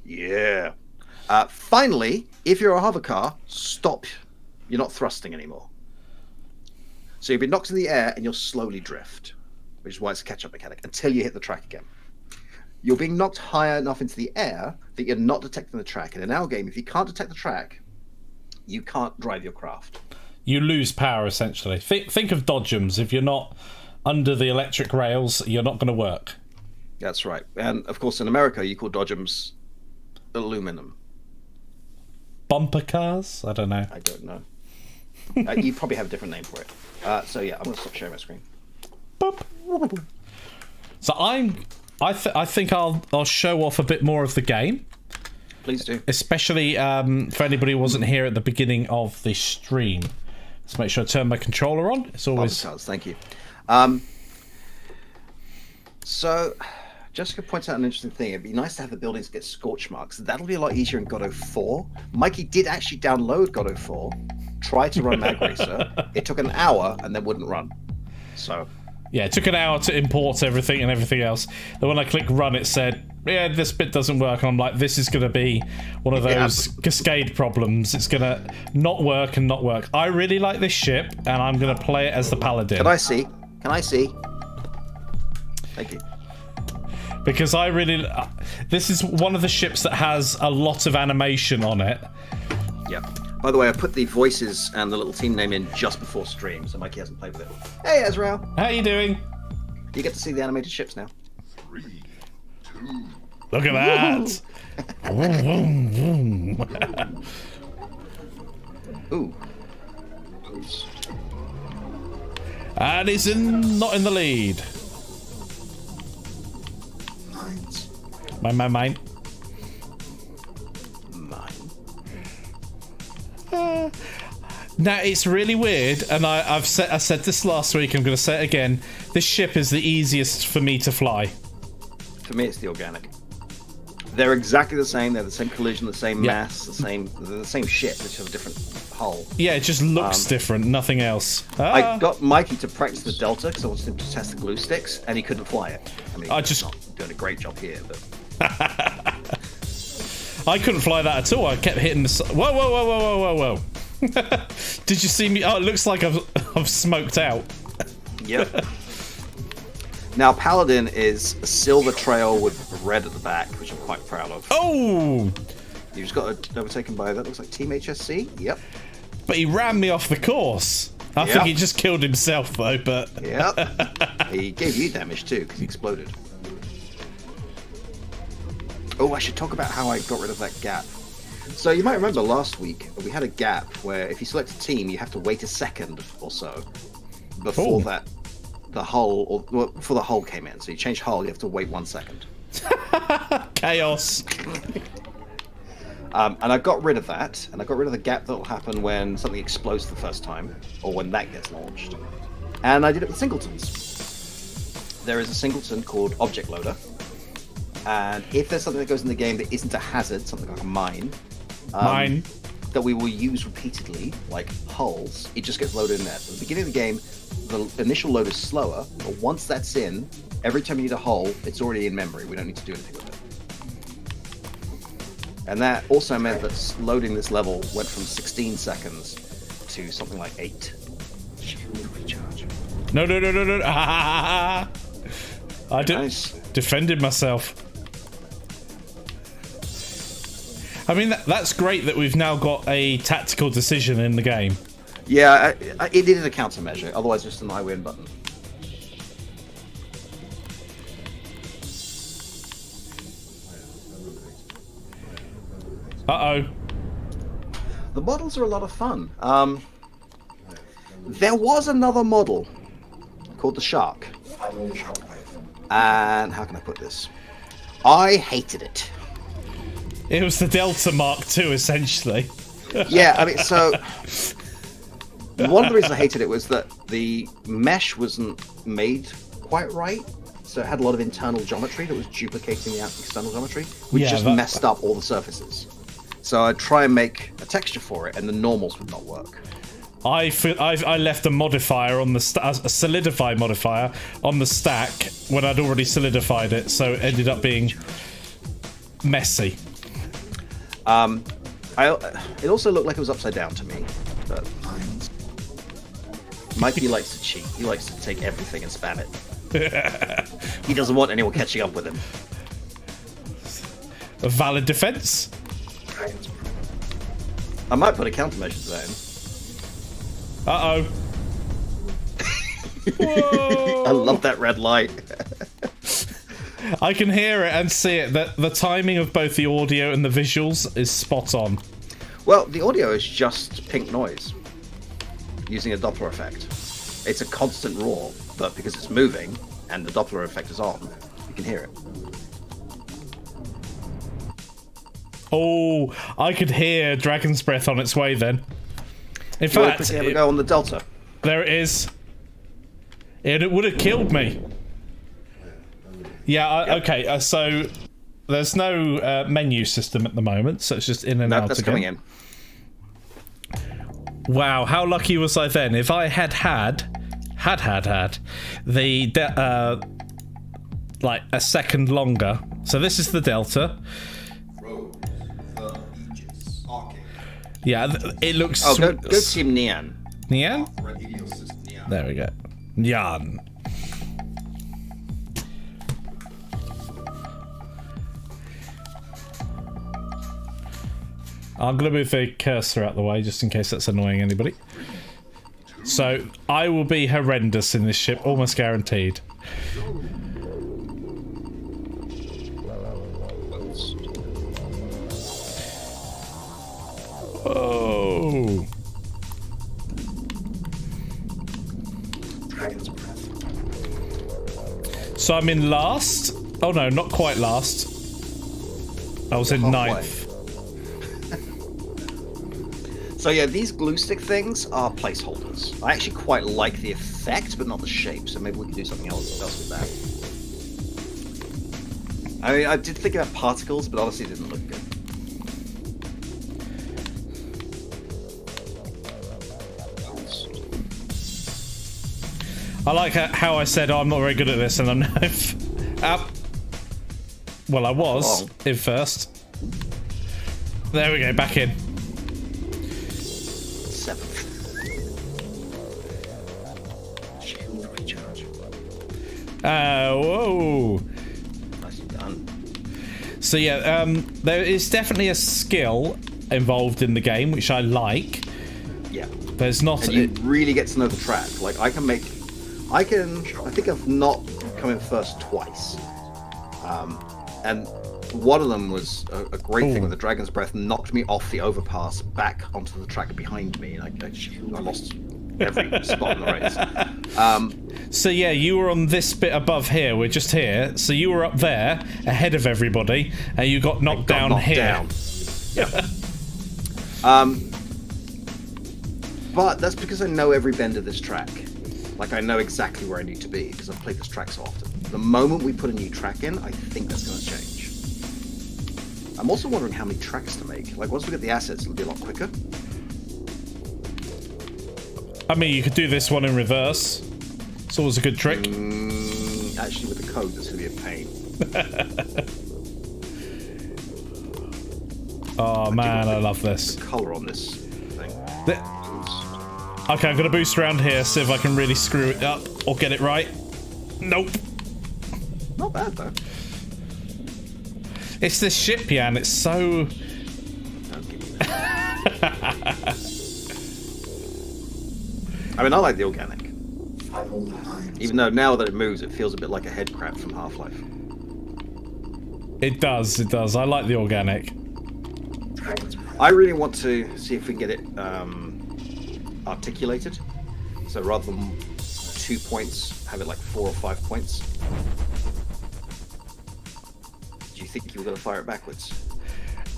Yeah. Finally, if you're a hover car, stop. You're not thrusting anymore. So you'll be knocked in the air, and you'll slowly drift, which is why it's a catch-up mechanic, until you hit the track again. You're being knocked high enough into the air that you're not detecting the track. And in our game, if you can't detect the track, you can't drive your craft. You lose power, essentially. Think of dodgems. If you're not under the electric rails, you're not going to work. That's right. And, of course, in America, you call dodgems aluminum. Bumper cars? I don't know. I don't know. You probably have a different name for it. So, yeah, I'm going to stop sharing my screen. Boop. So I think I'll show off a bit more of the game. Please do. Especially for anybody who wasn't here at the beginning of the stream. Let's make sure I turn my controller on. It's always... Thank you. So, Jessica points out an interesting thing. It'd be nice to have the buildings get scorch marks. That'll be a lot easier in God of 4. Mikey did actually download God of 4, try to run Magracer. It took an hour and then wouldn't run. So... Yeah, it took an hour to import everything and everything else. Then when I clicked run, it said, yeah, this bit doesn't work. And I'm like, this is going to be one of those cascade problems. It's going to not work and not work. I really like this ship, and I'm going to play it as the Paladin. Can I see? Thank you. Because I really... this is one of the ships that has a lot of animation on it. Yep. By the way, I put the voices and the little team name in just before stream, so Mikey hasn't played with it. Hey, Ezreal. How you doing? You get to see the animated ships now. 3, 2. Look at that. Ooh. And he's not in the lead. Mines. Mine. Mine. Now it's really weird, and I said this last week. I'm going to say it again. This ship is the easiest for me to fly. For me, it's the organic. They're exactly the same. They're the same collision, the same mass, they're the same ship, which has a different hull. Yeah, it just looks different. Nothing else. I got Mikey to practice the Delta because I wanted him to test the glue sticks, and he couldn't fly it. I mean, he's not doing a great job here, but I couldn't fly that at all. I kept hitting the. Whoa! Did you see me? Oh, it looks like I've smoked out. Yep. Now, Paladin is a silver trail with red at the back, which I'm quite proud of. Oh! You just got overtaken by, that looks like Team HSC? Yep. But he ran me off the course. I think he just killed himself, though, but... Yep. He gave you damage, too, because he exploded. Oh, I should talk about how I got rid of that gap. So you might remember last week, we had a gap where if you select a team, you have to wait a second or so before the hull, before the hull came in. So you change hull, you have to wait 1 second. Chaos. And I got rid of that, and I got rid of the gap that will happen when something explodes the first time, or when that gets launched. And I did it with singletons. There is a singleton called Object Loader, and if there's something that goes in the game that isn't a hazard, something like a mine, that we will use repeatedly, like hulls, it just gets loaded in there. So at the beginning of the game, the initial load is slower, but once that's in, every time you need a hull, it's already in memory. We don't need to do anything with it. And that also meant that loading this level went from 16 seconds to something like 8. Recharge. No. I defended myself. I mean, that's great that we've now got a tactical decision in the game. Yeah, it needed a countermeasure. Otherwise, just an I win button. Uh-oh. The models are a lot of fun. There was another model called the Shark. And how can I put this? I hated it. It was the Delta Mark II, essentially. Yeah, I mean, so... One of the reasons I hated it was that the mesh wasn't made quite right. So it had a lot of internal geometry that was duplicating the external geometry, which just messed up all the surfaces. So I'd try and make a texture for it, and the normals would not work. I left a modifier on the a solidify modifier on the stack when I'd already solidified it, so it ended up being messy. It also looked like it was upside down to me. But Mikey likes to cheat. He likes to take everything and spam it. He doesn't want anyone catching up with him. A valid defense. I might put a countermeasure to that in. Uh-oh. I love that red light. I can hear it and see it. That the timing of both the audio and the visuals is spot on. Well, the audio is just pink noise using a Doppler effect. It's a constant roar, but because it's moving and the Doppler effect is on, you can hear it. Oh, I could hear Dragon's Breath on its way then. In Do you fact, want to have a go on the Delta? There it is. It would have killed me. Yeah, okay, so there's no menu system at the moment, so it's just in and out that's again. Coming in. Wow, how lucky was I then? If I had the like a second longer. So this is the Delta. Rogue, the Aegis, Arcade. Yeah, it looks. Oh, go Team Neon. Neon? Radio system, Neon. There we go. Neon. I'm going to move the cursor out the way just in case that's annoying anybody. So, I will be horrendous in this ship, almost guaranteed. So I'm in last. Oh no, not quite last. I was in Halfway. 9th. So yeah, these glue stick things are placeholders. I actually quite like the effect, but not the shape. So maybe we can do something else with that. I mean, I did think about particles, but honestly, it didn't look good. I like how I said, oh, I'm not very good at this, and I'm up. Well, I was in first. There we go, back in. 7th. Shield recharge. Whoa. Nicely done. So yeah, there is definitely a skill involved in the game, which I like. Yeah. There's not. And you really get to know the track. Like I think I've not come in first twice. And one of them was a great thing with the Dragon's Breath, knocked me off the overpass back onto the track behind me, and I lost every spot in the race. So yeah, you were on this bit above here. We're just here. So you were up there ahead of everybody, and you got knocked down here. Yeah. But that's because I know every bend of this track. Like I know exactly where I need to be because I've played this track so often. The moment we put a new track in, I think that's going to change. I'm also wondering how many tracks to make. Like once we get the assets, it'll be a lot quicker. I mean, you could do this one in reverse. It's always a good trick. Actually, with the code, that's going to be a pain. Oh man, I love this. The color on this thing. Okay, I'm gonna boost around here, see if I can really screw it up or get it right. Nope. Not bad though. It's this ship, Jan. It's so. Don't give me that. I mean, I like the organic. Even though now that it moves, it feels a bit like a head crab from Half-Life. It does. It does. I like the organic. I really want to see if we can get it articulated. So rather than 2 points, have it like 4 or 5 points. Do you think you were going to fire it backwards?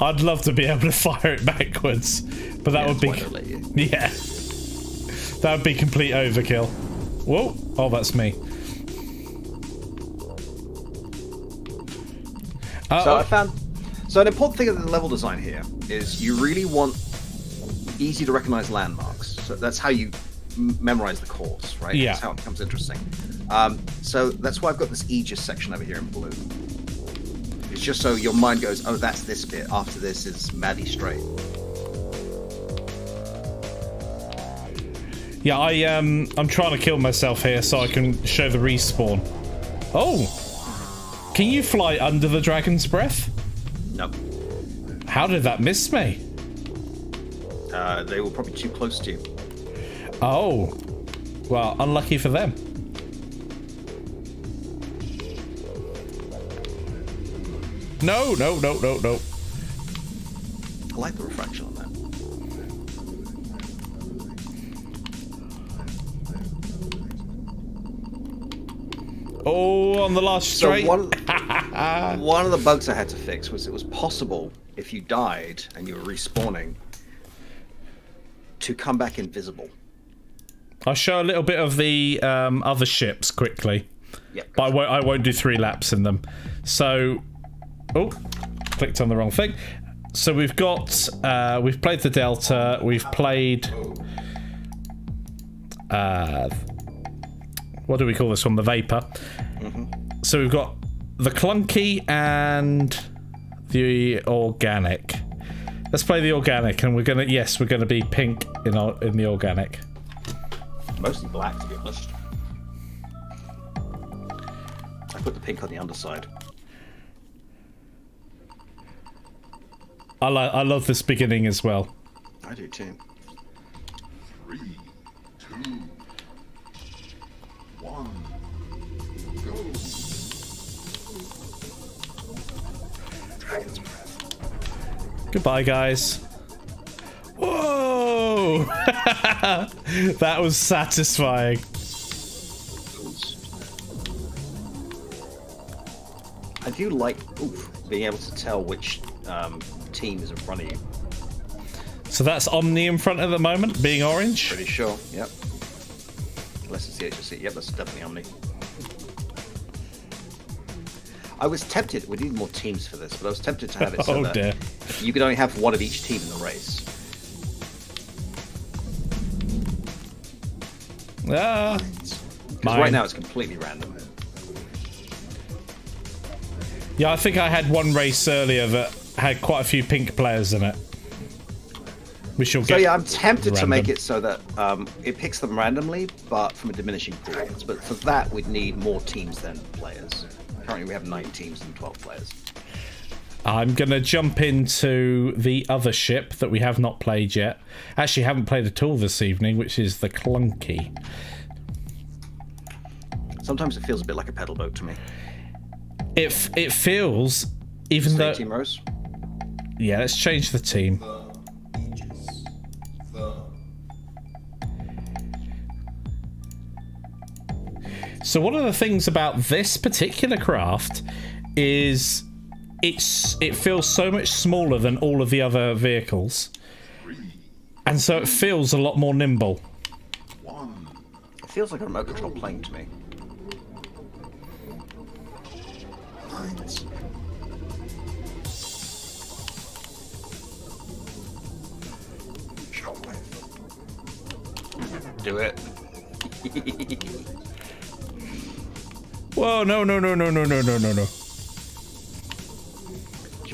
I'd love to be able to fire it backwards, but that would be. Let you. Yeah. That would be complete overkill. Whoa! Oh, that's me. So I found. So an important thing of the level design here is you really want easy to recognize landmarks. So that's how you memorize the course, right? Yeah. That's how it becomes interesting. So that's why I've got this Aegis section over here in blue. It's just so your mind goes, oh, that's this bit. After this is Maddie Strait. Yeah, I'm trying to kill myself here so I can show the respawn. Oh! Can you fly under the Dragon's Breath? Nope. How did that miss me? They were probably too close to you. Oh. Well, unlucky for them. No. I like the refraction on that. Oh, on the last straight. So one of the bugs I had to fix was it was possible if you died and you were respawning to come back invisible. I'll show a little bit of the other ships quickly. Yep. But I won't do 3 laps in them. So, oh, clicked on the wrong thing. So we've got, we've played the Delta, we've played, what do we call this one? The Vapor. Mm-hmm. So we've got the Clunky and the Organic. Let's play the Organic, and we're gonna be pink in the Organic. Mostly black, to be honest. I put the pink on the underside. I love this beginning as well. I do too. 3, 2, 1, go. Dragon's Breath. Goodbye, guys. Whoa! That was satisfying. do like being able to tell which team is in front of you. So that's Omni in front at the moment, being orange. Pretty sure. Yep. Unless it's the HSC. Yep, that's definitely Omni. I was tempted. We need more teams for this, but I was tempted to have it so that you could only have one of each team in the race. Because right now it's completely random. Yeah, I think I had one race earlier that had quite a few pink players in it. We shall get. So yeah, I'm tempted to make it so that it picks them randomly, but from a diminishing pool. But for that, we'd need more teams than players. Currently, we have 9 teams and 12 players. I'm going to jump into the other ship that we have not played yet. Actually, haven't played at all this evening, which is the Clunky. Sometimes it feels a bit like a pedal boat to me. It feels, even though... Team Rose? Yeah, let's change the team. So one of the things about this particular craft is it feels so much smaller than all of the other vehicles, and so it feels a lot more nimble. It feels like a remote control plane to me. Do it. Whoa, no. Do you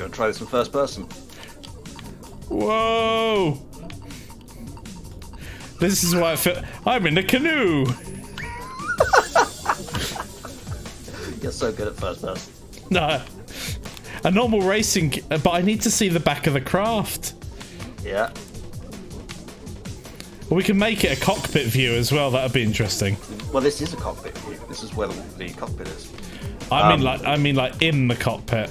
want to try this in first person? Whoa! This is why I feel... I'm in a canoe! You're so good at first person. No. A normal racing... But I need to see the back of the craft. Yeah. Well, we can make it a cockpit view as well. That would be interesting. Well, this is a cockpit view. This is where the cockpit is. I mean like in the cockpit.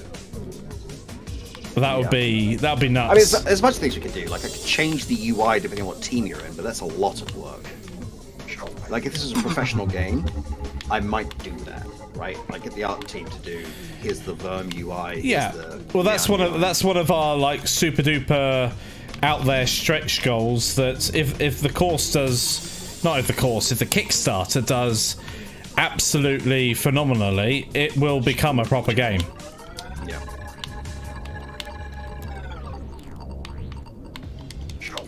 That would be nuts. I mean, there's much things we could do. Like I could change the UI depending on what team you're in, but that's a lot of work. Like if this is a professional game, I might do that, right? Like get the art team to do. Here's the Verm UI. Yeah. Well, that's one of our like super duper out there stretch goals. That if the course does, not if the course, if the Kickstarter does absolutely phenomenally, it will become a proper game. Yeah.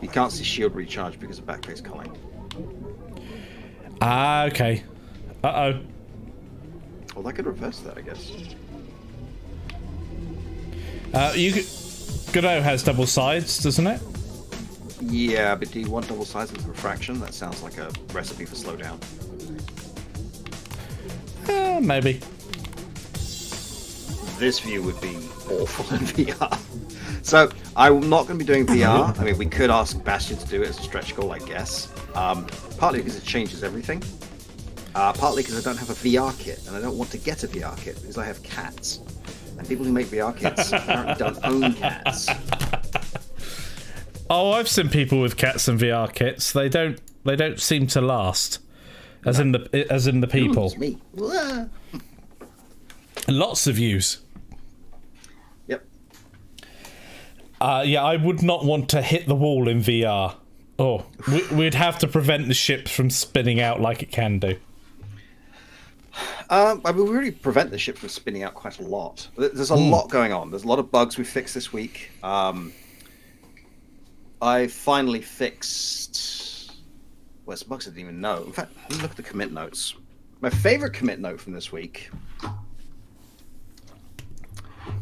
You can't see shield recharge because of backface culling. Ah, okay. Uh-oh. Well, I could reverse that, I guess. Godot has double sides, doesn't it? Yeah, but do you want double sides with refraction? That sounds like a recipe for slowdown. Maybe. This view would be awful in VR. So, I'm not going to be doing VR. I mean, we could ask Bastion to do it as a stretch goal, I guess. Partly because it changes everything. Partly because I don't have a VR kit, and I don't want to get a VR kit because I have cats. And people who make VR kits apparently don't own cats. Oh, I've seen people with cats and VR kits. They don't seem to last. As in the people. It's me. Lots of views. Yep. Yeah, I would not want to hit the wall in VR. Oh, we'd have to prevent the ship from spinning out like it can do. I mean, we really prevent the ship from spinning out quite a lot. There's a lot going on. There's a lot of bugs we fixed this week. I finally fixed... Well, some bugs I didn't even know. In fact, let me look at the commit notes. My favorite commit note from this week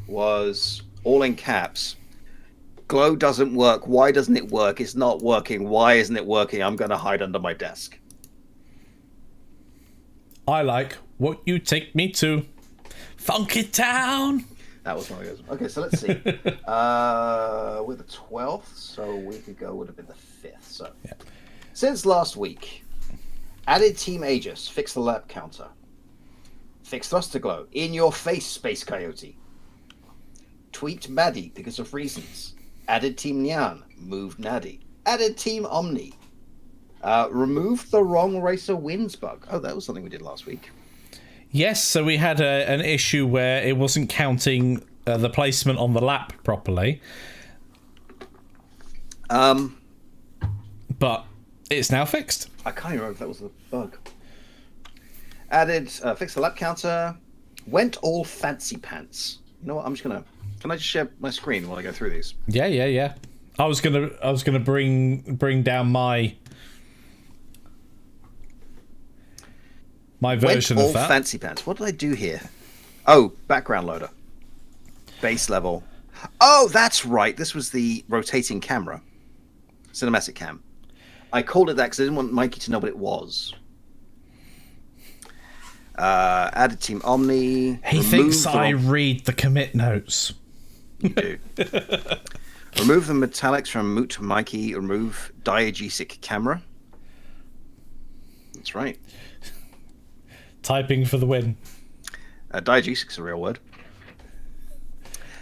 was, all in caps, Glow doesn't work. Why doesn't it work? It's not working. Why isn't it working? I'm going to hide under my desk. I like what you take me to. Funky Town. That was one of those. Okay, so let's see. We're the 12th, so a week ago would have been the 5th. So, yeah. Since last week, added Team Aegis, fixed the lap counter. Fixed thruster glow. In your face, Space Coyote. Tweaked Maddie because of reasons. Added Team Nyan. Moved Naddy. Added Team Omni. Removed the wrong racer wins bug. Oh, that was something we did last week. Yes, so we had an issue where it wasn't counting the placement on the lap properly. But it's now fixed. I can't even remember if that was the bug. Added, fixed the lap counter. Went all fancy pants. You know what? I'm just gonna. Can I just share my screen while I go through these? Yeah. I was gonna bring down my version Went of all that. fancy pants. What did I do here? Oh, background loader. Base level. Oh, that's right. This was the rotating camera. Cinematic cam. I called it that because I didn't want Mikey to know what it was. Added Team Omni. He thinks I read the commit notes. You do. Remove the metallics from Moot to Mikey. Remove diegesic camera. That's right. Typing for the win. Diegesis is a real word.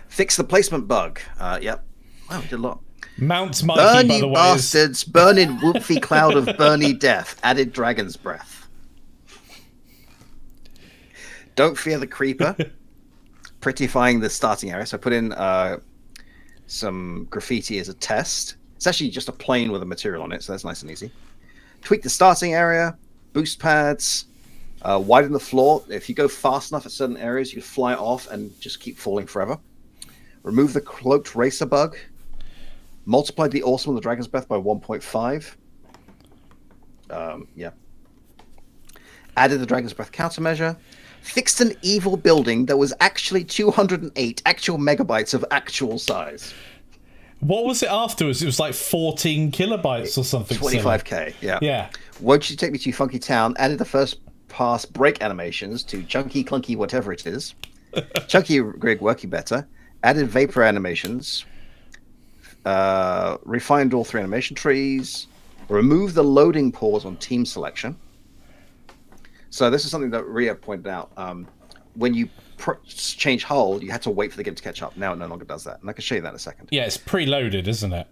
Fix the placement bug. Yep. Wow, we did a lot. Mount Mikey, Burn, by you the way. bastards. Burn in whoopfy cloud of burny death. Added dragon's breath. Don't fear the creeper. Prettifying the starting area. So I put in some graffiti as a test. It's actually just a plane with a material on it, so that's nice and easy. Tweak the starting area. Boost pads. Widen the floor. If you go fast enough at certain areas, you can fly off and just keep falling forever. Remove the cloaked racer bug. Multiplied the awesome of the dragon's breath by 1.5. Yeah. Added the dragon's breath countermeasure. Fixed an evil building that was actually 208 actual megabytes of actual size. What was it afterwards? It was like 14 kilobytes or something. 25k, yeah. Yeah. Won't you take me to your funky town? Added the first pass brake animations to chunky, clunky, whatever it is. Chunky grid working better. Added vapor animations. Refined all 3 animation trees. Remove the loading pause on team selection. So this is something that Ria pointed out. When you change hull, you had to wait for the game to catch up. Now it no longer does that. And I can show you that in a second. Yeah, it's preloaded, isn't it?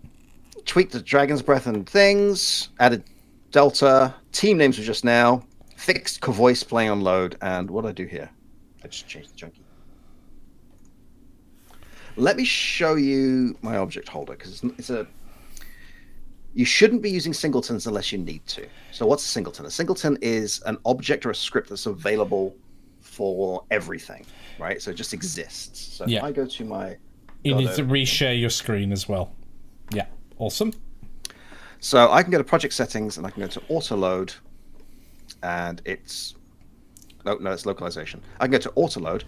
Tweaked the dragon's breath and things. Added delta. Team names were just now. Fixed voice playing on load. And what did I do here? I just changed the chunky. Let me show you my object holder, because it's a... You shouldn't be using singletons unless you need to. So what's a singleton? A singleton is an object or a script that's available for everything, right? So it just exists. So if I go to my... You need to reshare your screen as well. Yeah, awesome. So I can go to project settings and I can go to auto load, and it's... No, it's localization. I can go to auto load.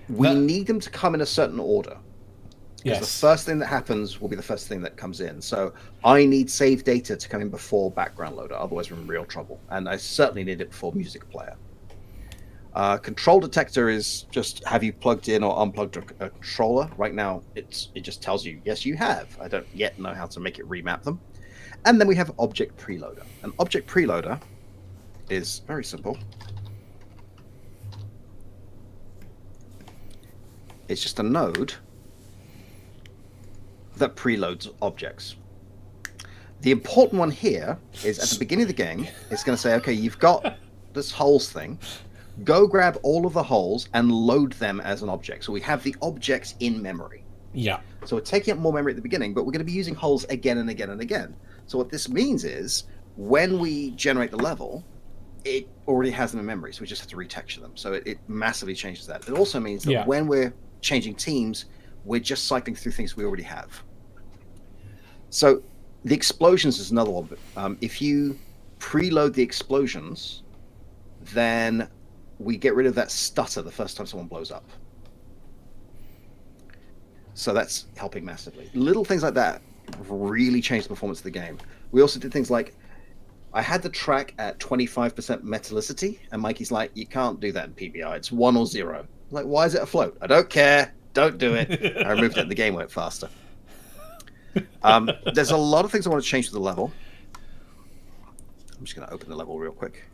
We need them to come in a certain order. Because the first thing that happens will be the first thing that comes in. So I need save data to come in before background loader, otherwise we're in real trouble. And I certainly need it before music player. Control detector is just have you plugged in or unplugged a controller. Right now it just tells you yes you have. I don't yet know how to make it remap them. And then we have object preloader. An object preloader is very simple. It's just a node that preloads objects. The important one here is at the beginning of the game, it's going to say, okay, you've got this holes thing. Go grab all of the holes and load them as an object. So we have the objects in memory. Yeah. So we're taking up more memory at the beginning, but we're going to be using holes again and again and again. So what this means is when we generate the level, it already has them in memory. So we just have to retexture them. So it massively changes that. It also means that when we're changing teams, we're just cycling through things we already have. So the explosions is another one. If you preload the explosions, then we get rid of that stutter the first time someone blows up. So that's helping massively. Little things like that really change the performance of the game. We also did things like, I had the track at 25% metallicity, and Mikey's like, you can't do that in PBI. It's 1 or 0. I'm like, why is it afloat? I don't care. Don't do it. I removed it and the game went faster. There's a lot of things I want to change to the level. I'm just going to open the level real quick.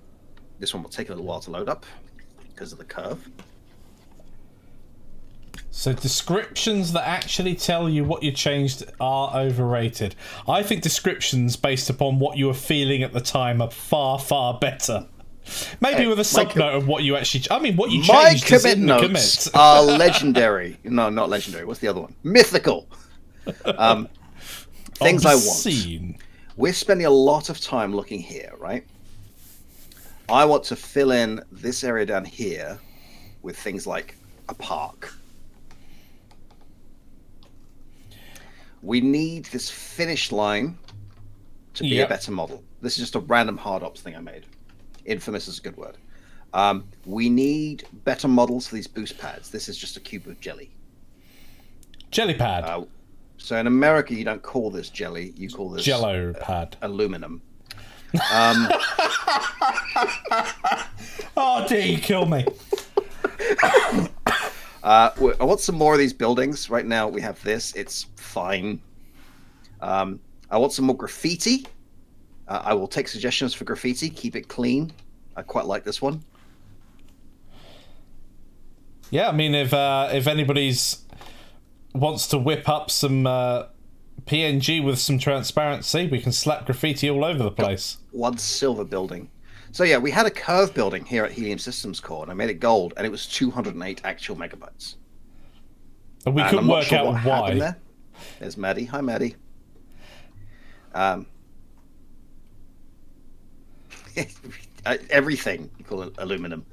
This one will take a little while to load up because of the curve. So descriptions that actually tell you what you changed are overrated. I think descriptions based upon what you were feeling at the time are far, far better. Maybe Hey, with a subnote of what you actually. I mean, what you My changed is commit in the notes commit. are legendary. No, not legendary. What's the other one? Mythical. Things I want. Obscene. We're spending a lot of time looking here, right? I want to fill in this area down here with things like a park. We need this finish line to be a better model. This is just a random hard ops thing I made. Infamous is a good word. We need better models for these boost pads. This is just a cube of jelly. Jelly pad. So in America, you don't call this jelly. You call this Jello pad. Aluminum. Oh, dear, you kill me. I want some more of these buildings. Right now, we have this. It's fine. I want some more graffiti. I will take suggestions for graffiti. Keep it clean. I quite like this one. Yeah, I mean, if anybody's wants to whip up some PNG with some transparency, we can slap graffiti all over the place. One silver building. So yeah, we had a curve building here at Helium Systems Core, and I made it gold, and it was 208 actual megabytes. And we couldn't work out why. There. There's Maddie. Hi, Maddie. Everything you call it aluminum.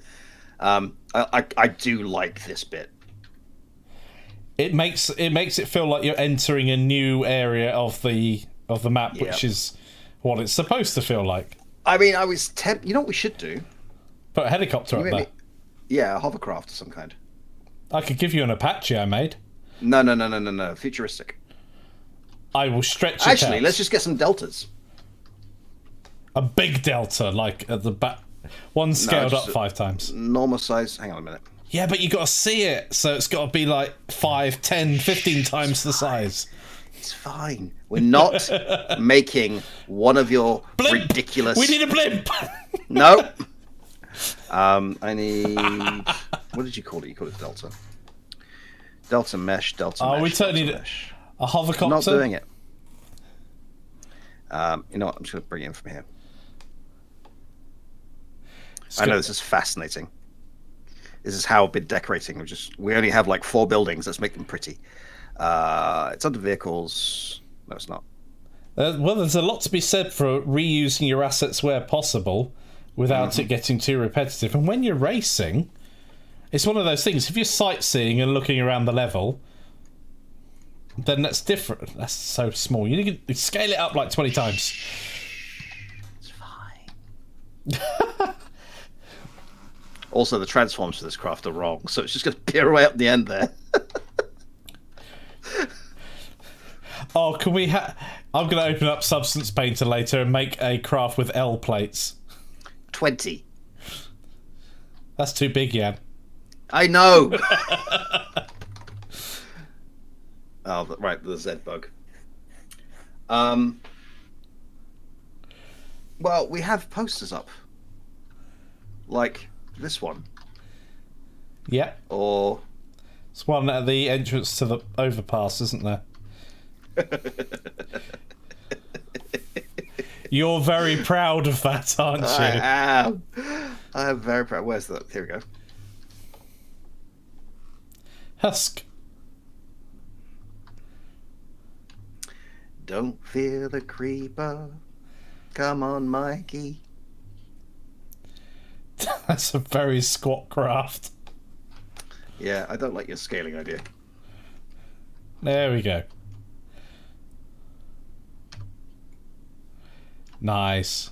I do like this bit. It makes it feel like you're entering a new area of the map, which is what it's supposed to feel like. I mean, I was you know what we should do? Put a helicopter up there. Yeah, a hovercraft of some kind. I could give you an Apache I made. No. Futuristic. I will stretch it Actually, out. let's just get some deltas. A big delta, like at the back. One scaled up 5 times. Normal size. Hang on a minute. Yeah, but you got to see it, so it's got to be like 5, 10, 15 times the size. It's fine. We're not making one of your Blimp! ridiculous... We need a blimp! No. I need... What did you call it? You called it Delta. Delta mesh, Delta mesh. Oh, we totally need a hovercopter? I'm not doing it. You know what? I'm just going to bring it in from here. I know this is fascinating. This is how I've been decorating. We only have like 4 buildings. Let's make them pretty. It's under vehicles. No, it's not. Well, there's a lot to be said for reusing your assets where possible without it getting too repetitive. And when you're racing, it's one of those things. If you're sightseeing and looking around the level, then that's different. That's so small. You can scale it up like 20 times. It's fine. Also, the transforms for this craft are wrong, so it's just going to peer away up the end there. Oh, can we I'm going to open up Substance Painter later and make a craft with L plates. 20. That's too big, Jan. I know! Oh, right, the Z bug. Well, we have posters up. Like this one. Yeah. Or... It's one at the entrance to the overpass, isn't there? You're very proud of that, aren't you? I am. I'm very proud. Where's that? Here we go. Husk. Don't fear the creeper. Come on, Mikey. That's a very squat craft. Yeah, I don't like your scaling idea. There we go. Nice.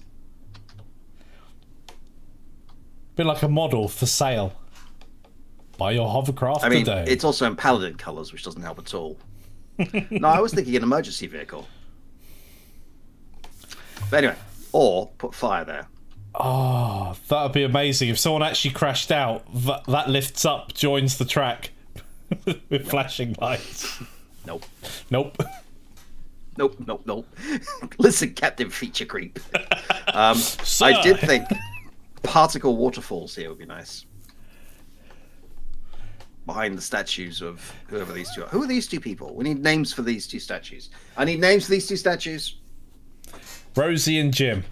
Bit like a model for sale. Buy your hovercraft I mean, today. it's also in paladin colours, which doesn't help at all. No, I was thinking an emergency vehicle. But anyway, or put fire there. Oh, that would be amazing. If someone actually crashed out, that lifts up, joins the track with flashing lights. Nope. Nope. Nope. Listen, Captain Feature Creep. Sir. I did think particle waterfalls here would be nice. Behind the statues of whoever these two are. Who are these two people? We need names for these 2 statues. I need names for these 2 statues. Rosie and Jim.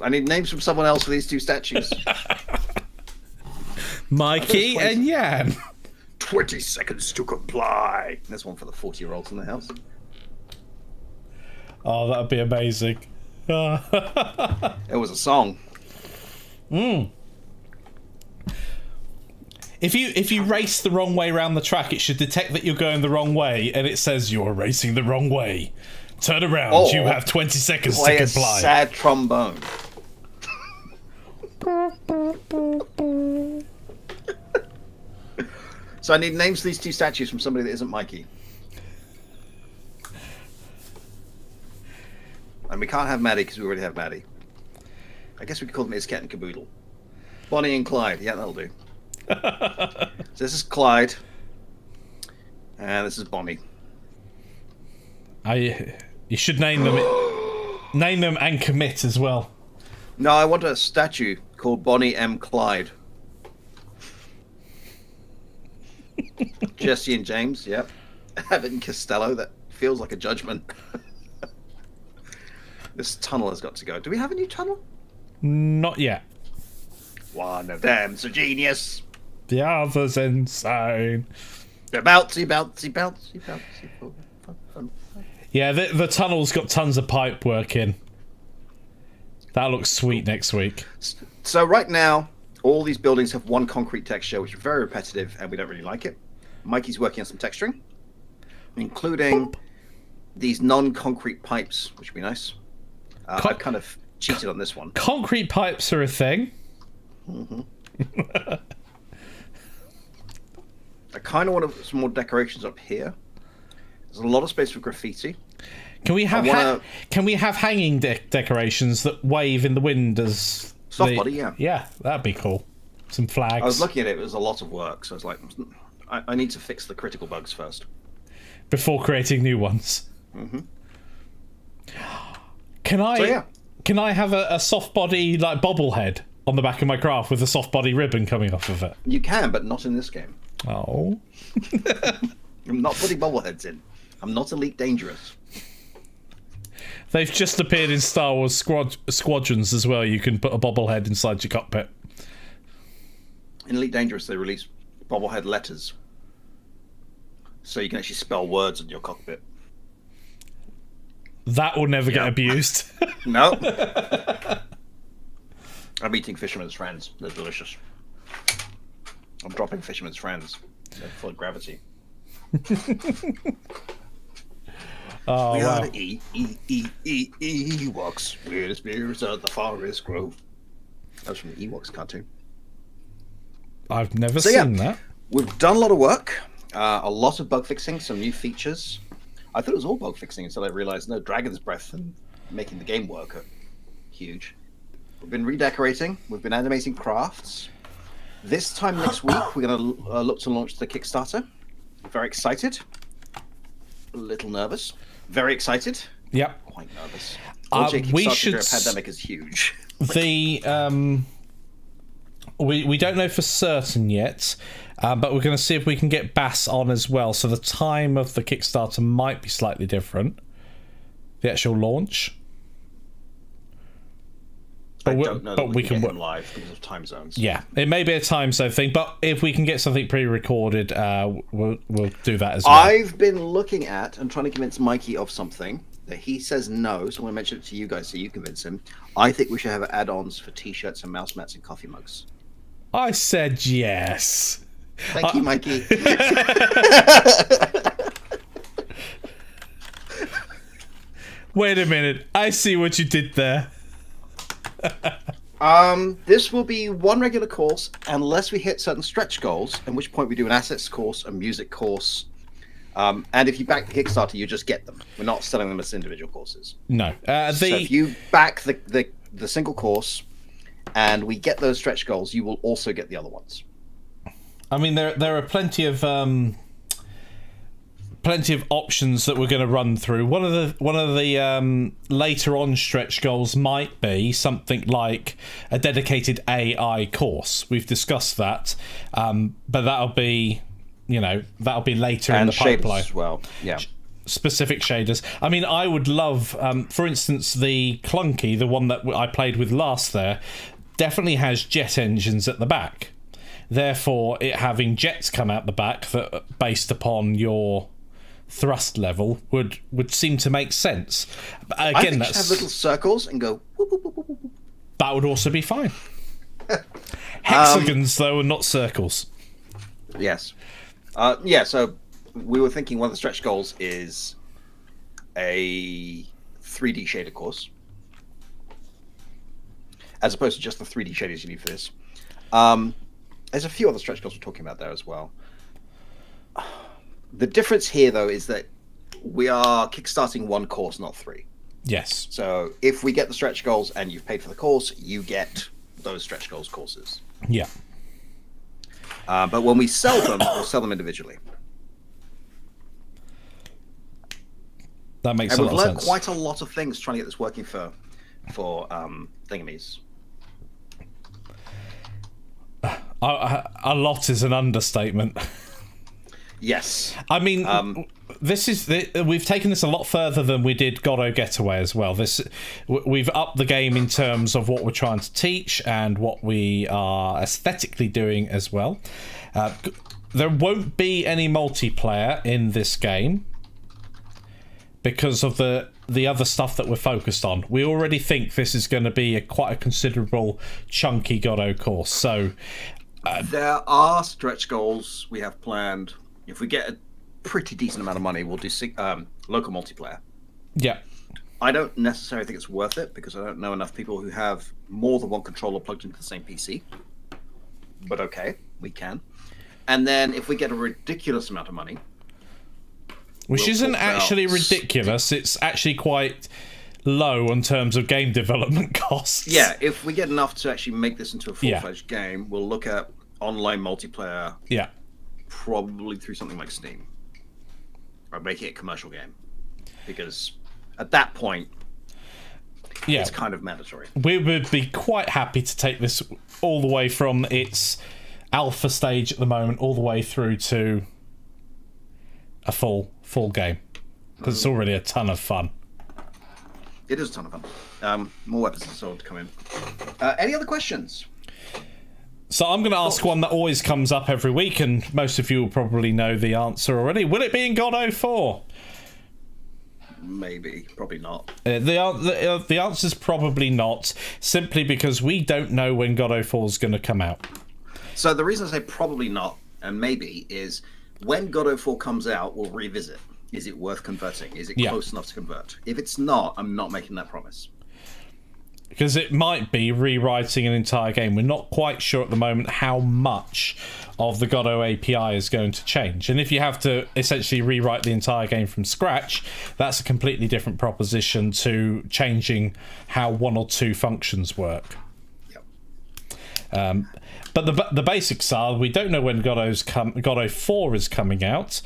I need names from someone else for these two statues. Mikey and Jan. 20 seconds to comply. There's one for the 40-year-olds in the house. Oh, that'd be amazing. It was a song. If you race the wrong way around the track, it should detect that you're going the wrong way, and it says you're racing the wrong way. Turn around. Or you have 20 seconds play to a comply. sad trombone. So I need names for these two statues from somebody that isn't Mikey. And we can't have Maddie because we already have Maddie. I guess we could call them Isket and Caboodle. Bonnie and Clyde. Yeah, that'll do. So this is Clyde. And this is Bonnie. You should name them and commit as well. No, I want a statue called Bonnie M. Clyde. Jesse and James, yep. Abbott and Costello, that feels like a judgment. This tunnel has got to go. Do we have a new tunnel? Not yet. One of them's a genius. The other's insane. They're bouncy, bouncy, bouncy, bouncy. Yeah, the tunnel's got tons of pipe work in. That looks sweet next week. So right now, all these buildings have one concrete texture, which is very repetitive, and we don't really like it. Mikey's working on some texturing, including these non-concrete pipes, which would be nice. I've kind of cheated on this one. Concrete pipes are a thing. I kind of want some more decorations up here. There's a lot of space for graffiti. Can we have hanging decorations that wave in the wind as soft body? Yeah. Yeah, that'd be cool. Some flags. I was looking at it. It was a lot of work, so I was like, I need to fix the critical bugs first before creating new ones. Can I have a soft body like bobblehead on the back of my craft with a soft body ribbon coming off of it? You can, but not in this game. Oh. I'm not putting bobbleheads in. I'm not Elite Dangerous. They've just appeared in Star Wars Squadrons as well. You can put a bobblehead inside your cockpit. In Elite Dangerous, they release bobblehead letters. So you can actually spell words in your cockpit. That will never get abused. No. I'm eating Fisherman's Friends. They're delicious. I'm dropping Fisherman's Friends. They're full of gravity. Oh, we wow. are the Ewoks. We're the spirits of the forest grove. That was from the Ewoks cartoon. I've never seen that. We've done a lot of work. A lot of bug fixing, some new features. I thought it was all bug fixing until I realized no, Dragon's Breath and making the game work are huge. We've been redecorating. We've been animating crafts. This time next week, we're going to look to launch the Kickstarter. Very excited. A little nervous. Very excited. Yep. Quite nervous. We should. A pandemic is huge. We don't know for certain yet, but we're going to see if we can get Bass on as well. So the time of the Kickstarter might be slightly different. The actual launch. I don't know that we can get him live because of time zones. Yeah, it may be a time zone thing, but if we can get something pre-recorded, we'll do that as well. I've been looking at and trying to convince Mikey of something that he says no, so I'm going to mention it to you guys so you convince him. I think we should have add-ons for t-shirts and mouse mats and coffee mugs. I said yes. Thank you, Mikey. Wait a minute. I see what you did there. This will be one regular course unless we hit certain stretch goals, at which point we do an assets course, a music course, and if you back the Kickstarter, you just get them. We're not selling them as individual courses. No. So if you back the single course and we get those stretch goals, you will also get the other ones. I mean, there are plenty of options that we're going to run through. One of the later on stretch goals might be something like a dedicated AI course. We've discussed that, but that'll be later in the pipeline as well. Yeah. specific shaders. I mean, I would love, for instance, the Clunky, the one that I played with last there, definitely has jet engines at the back. Therefore, it having jets come out the back that, based upon your thrust level, would seem to make sense. But again, I think that's you should have little circles and go. Whoop, whoop, whoop, whoop, whoop. that would also be fine. Hexagons, though, and not circles. Yes. Yeah. So we were thinking one of the stretch goals is a 3D shader course, as opposed to just the 3D shaders you need for this. There's a few other stretch goals we're talking about there as well. The difference here, though, is that we are kickstarting one course, not three. Yes. So if we get the stretch goals and you've paid for the course, you get those stretch goals courses. Yeah. But when we sell them, we'll sell them individually. That makes And a we've lot of learned sense. quite a lot of things trying to get this working for thingamies. A lot is an understatement. Yes. I mean, we've taken this a lot further than we did Godot Getaway as well. We've upped the game in terms of what we're trying to teach and what we are aesthetically doing as well. There won't be any multiplayer in this game because of the other stuff that we're focused on. We already think this is going to be quite a considerable, chunky Godot course. So there are stretch goals we have planned. If we get a pretty decent amount of money, we'll do local multiplayer. yeah, I don't necessarily think it's worth it because I don't know enough people who have more than one controller plugged into the same PC. But okay, we can. And then if we get a ridiculous amount of money, which we'll isn't talk about actually ridiculous. It's actually quite low in terms of game development costs. Yeah, if we get enough to actually make this into a full-fledged game, we'll look at online multiplayer. Yeah. Probably through something like Steam, or make it a commercial game, because at that point, it's kind of mandatory. We would be quite happy to take this all the way from its alpha stage at the moment, all the way through to a full game, because it's already a ton of fun. It is a ton of fun. More weapons and so on to come in. Any other questions? So I'm going to ask one that always comes up every week, and most of you will probably know the answer already. Will it be in Godot 4? Maybe, probably not. The answer is probably not, simply because we don't know when Godot 4 is going to come out. So the reason I say probably not and maybe is when Godot 4 comes out, we'll revisit. Is it worth converting? Is it close enough to convert? If it's not, I'm not making that promise. Because it might be rewriting an entire game. We're not quite sure at the moment how much of the Godot API is going to change. And if you have to essentially rewrite the entire game from scratch, that's a completely different proposition to changing how one or two functions work. Yep. But the basics are, we don't know when Godot 4 is coming out.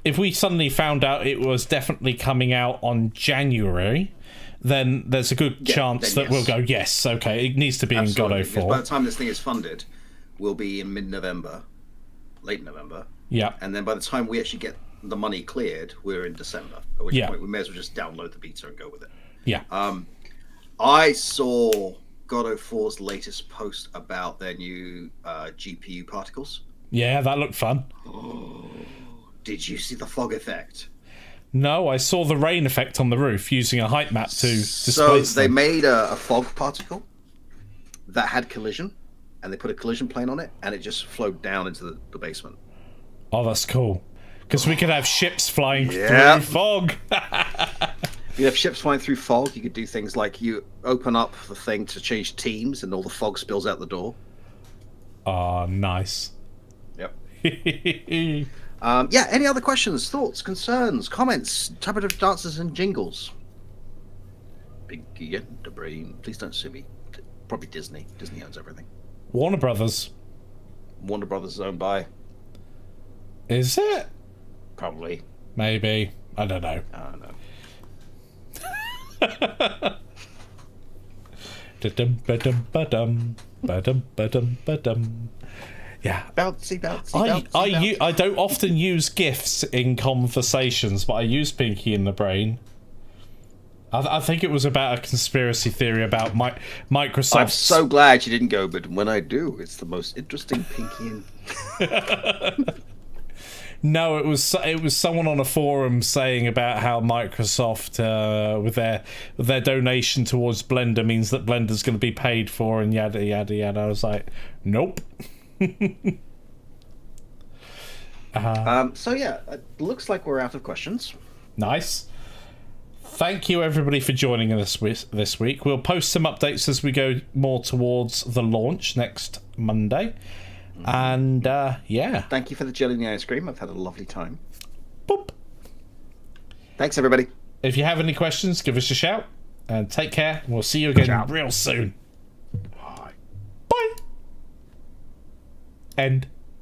If we suddenly found out it was definitely coming out on January, then there's a good chance that we'll go, yes, okay, it needs to be Absolutely. in Godot 4. Because by the time this thing is funded, we'll be in mid-November, late November. Yeah. And then by the time we actually get the money cleared, we're in December. At which point we may as well just download the beta and go with it. Yeah. I saw Godot 4's latest post about their new GPU particles. Yeah, that looked fun. Did you see the fog effect? No, I saw the rain effect on the roof using a height map to So displace they them. made a fog particle that had collision, and they put a collision plane on it, and it just flowed down into the basement. Oh, that's cool. Because we could have ships flying Yeah. through fog. You have ships flying through fog. You could do things like you open up the thing to change teams, and all the fog spills out the door. Oh, nice. Yep. Yeah, any other questions, thoughts, concerns, comments, interpretive dances and jingles? Big the brain. Please don't sue me. Probably Disney. Disney owns everything. Warner Brothers. Warner Brothers is owned by... Is it? Probably. Maybe. I don't know. I don't know. Yeah. Bouncy, bouncy, bouncy, bouncy. I don't often use GIFs in conversations, but I use Pinky in the Brain. I think it was about a conspiracy theory about Microsoft. I'm so glad you didn't go, but when I do, it's the most interesting Pinky and... No, it was someone on a forum saying about how Microsoft, with their donation towards Blender, means that Blender's going to be paid for and yada yada yada. I was like, nope. So yeah, it looks like we're out of questions. Nice. Thank you everybody for joining us this week. We'll post some updates as we go more towards the launch next Monday. And yeah. Thank you for the jelly and the ice cream. I've had a lovely time. Boop. Thanks everybody. If you have any questions, give us a shout. And take care. We'll see you again real soon. Bye. Bye. End.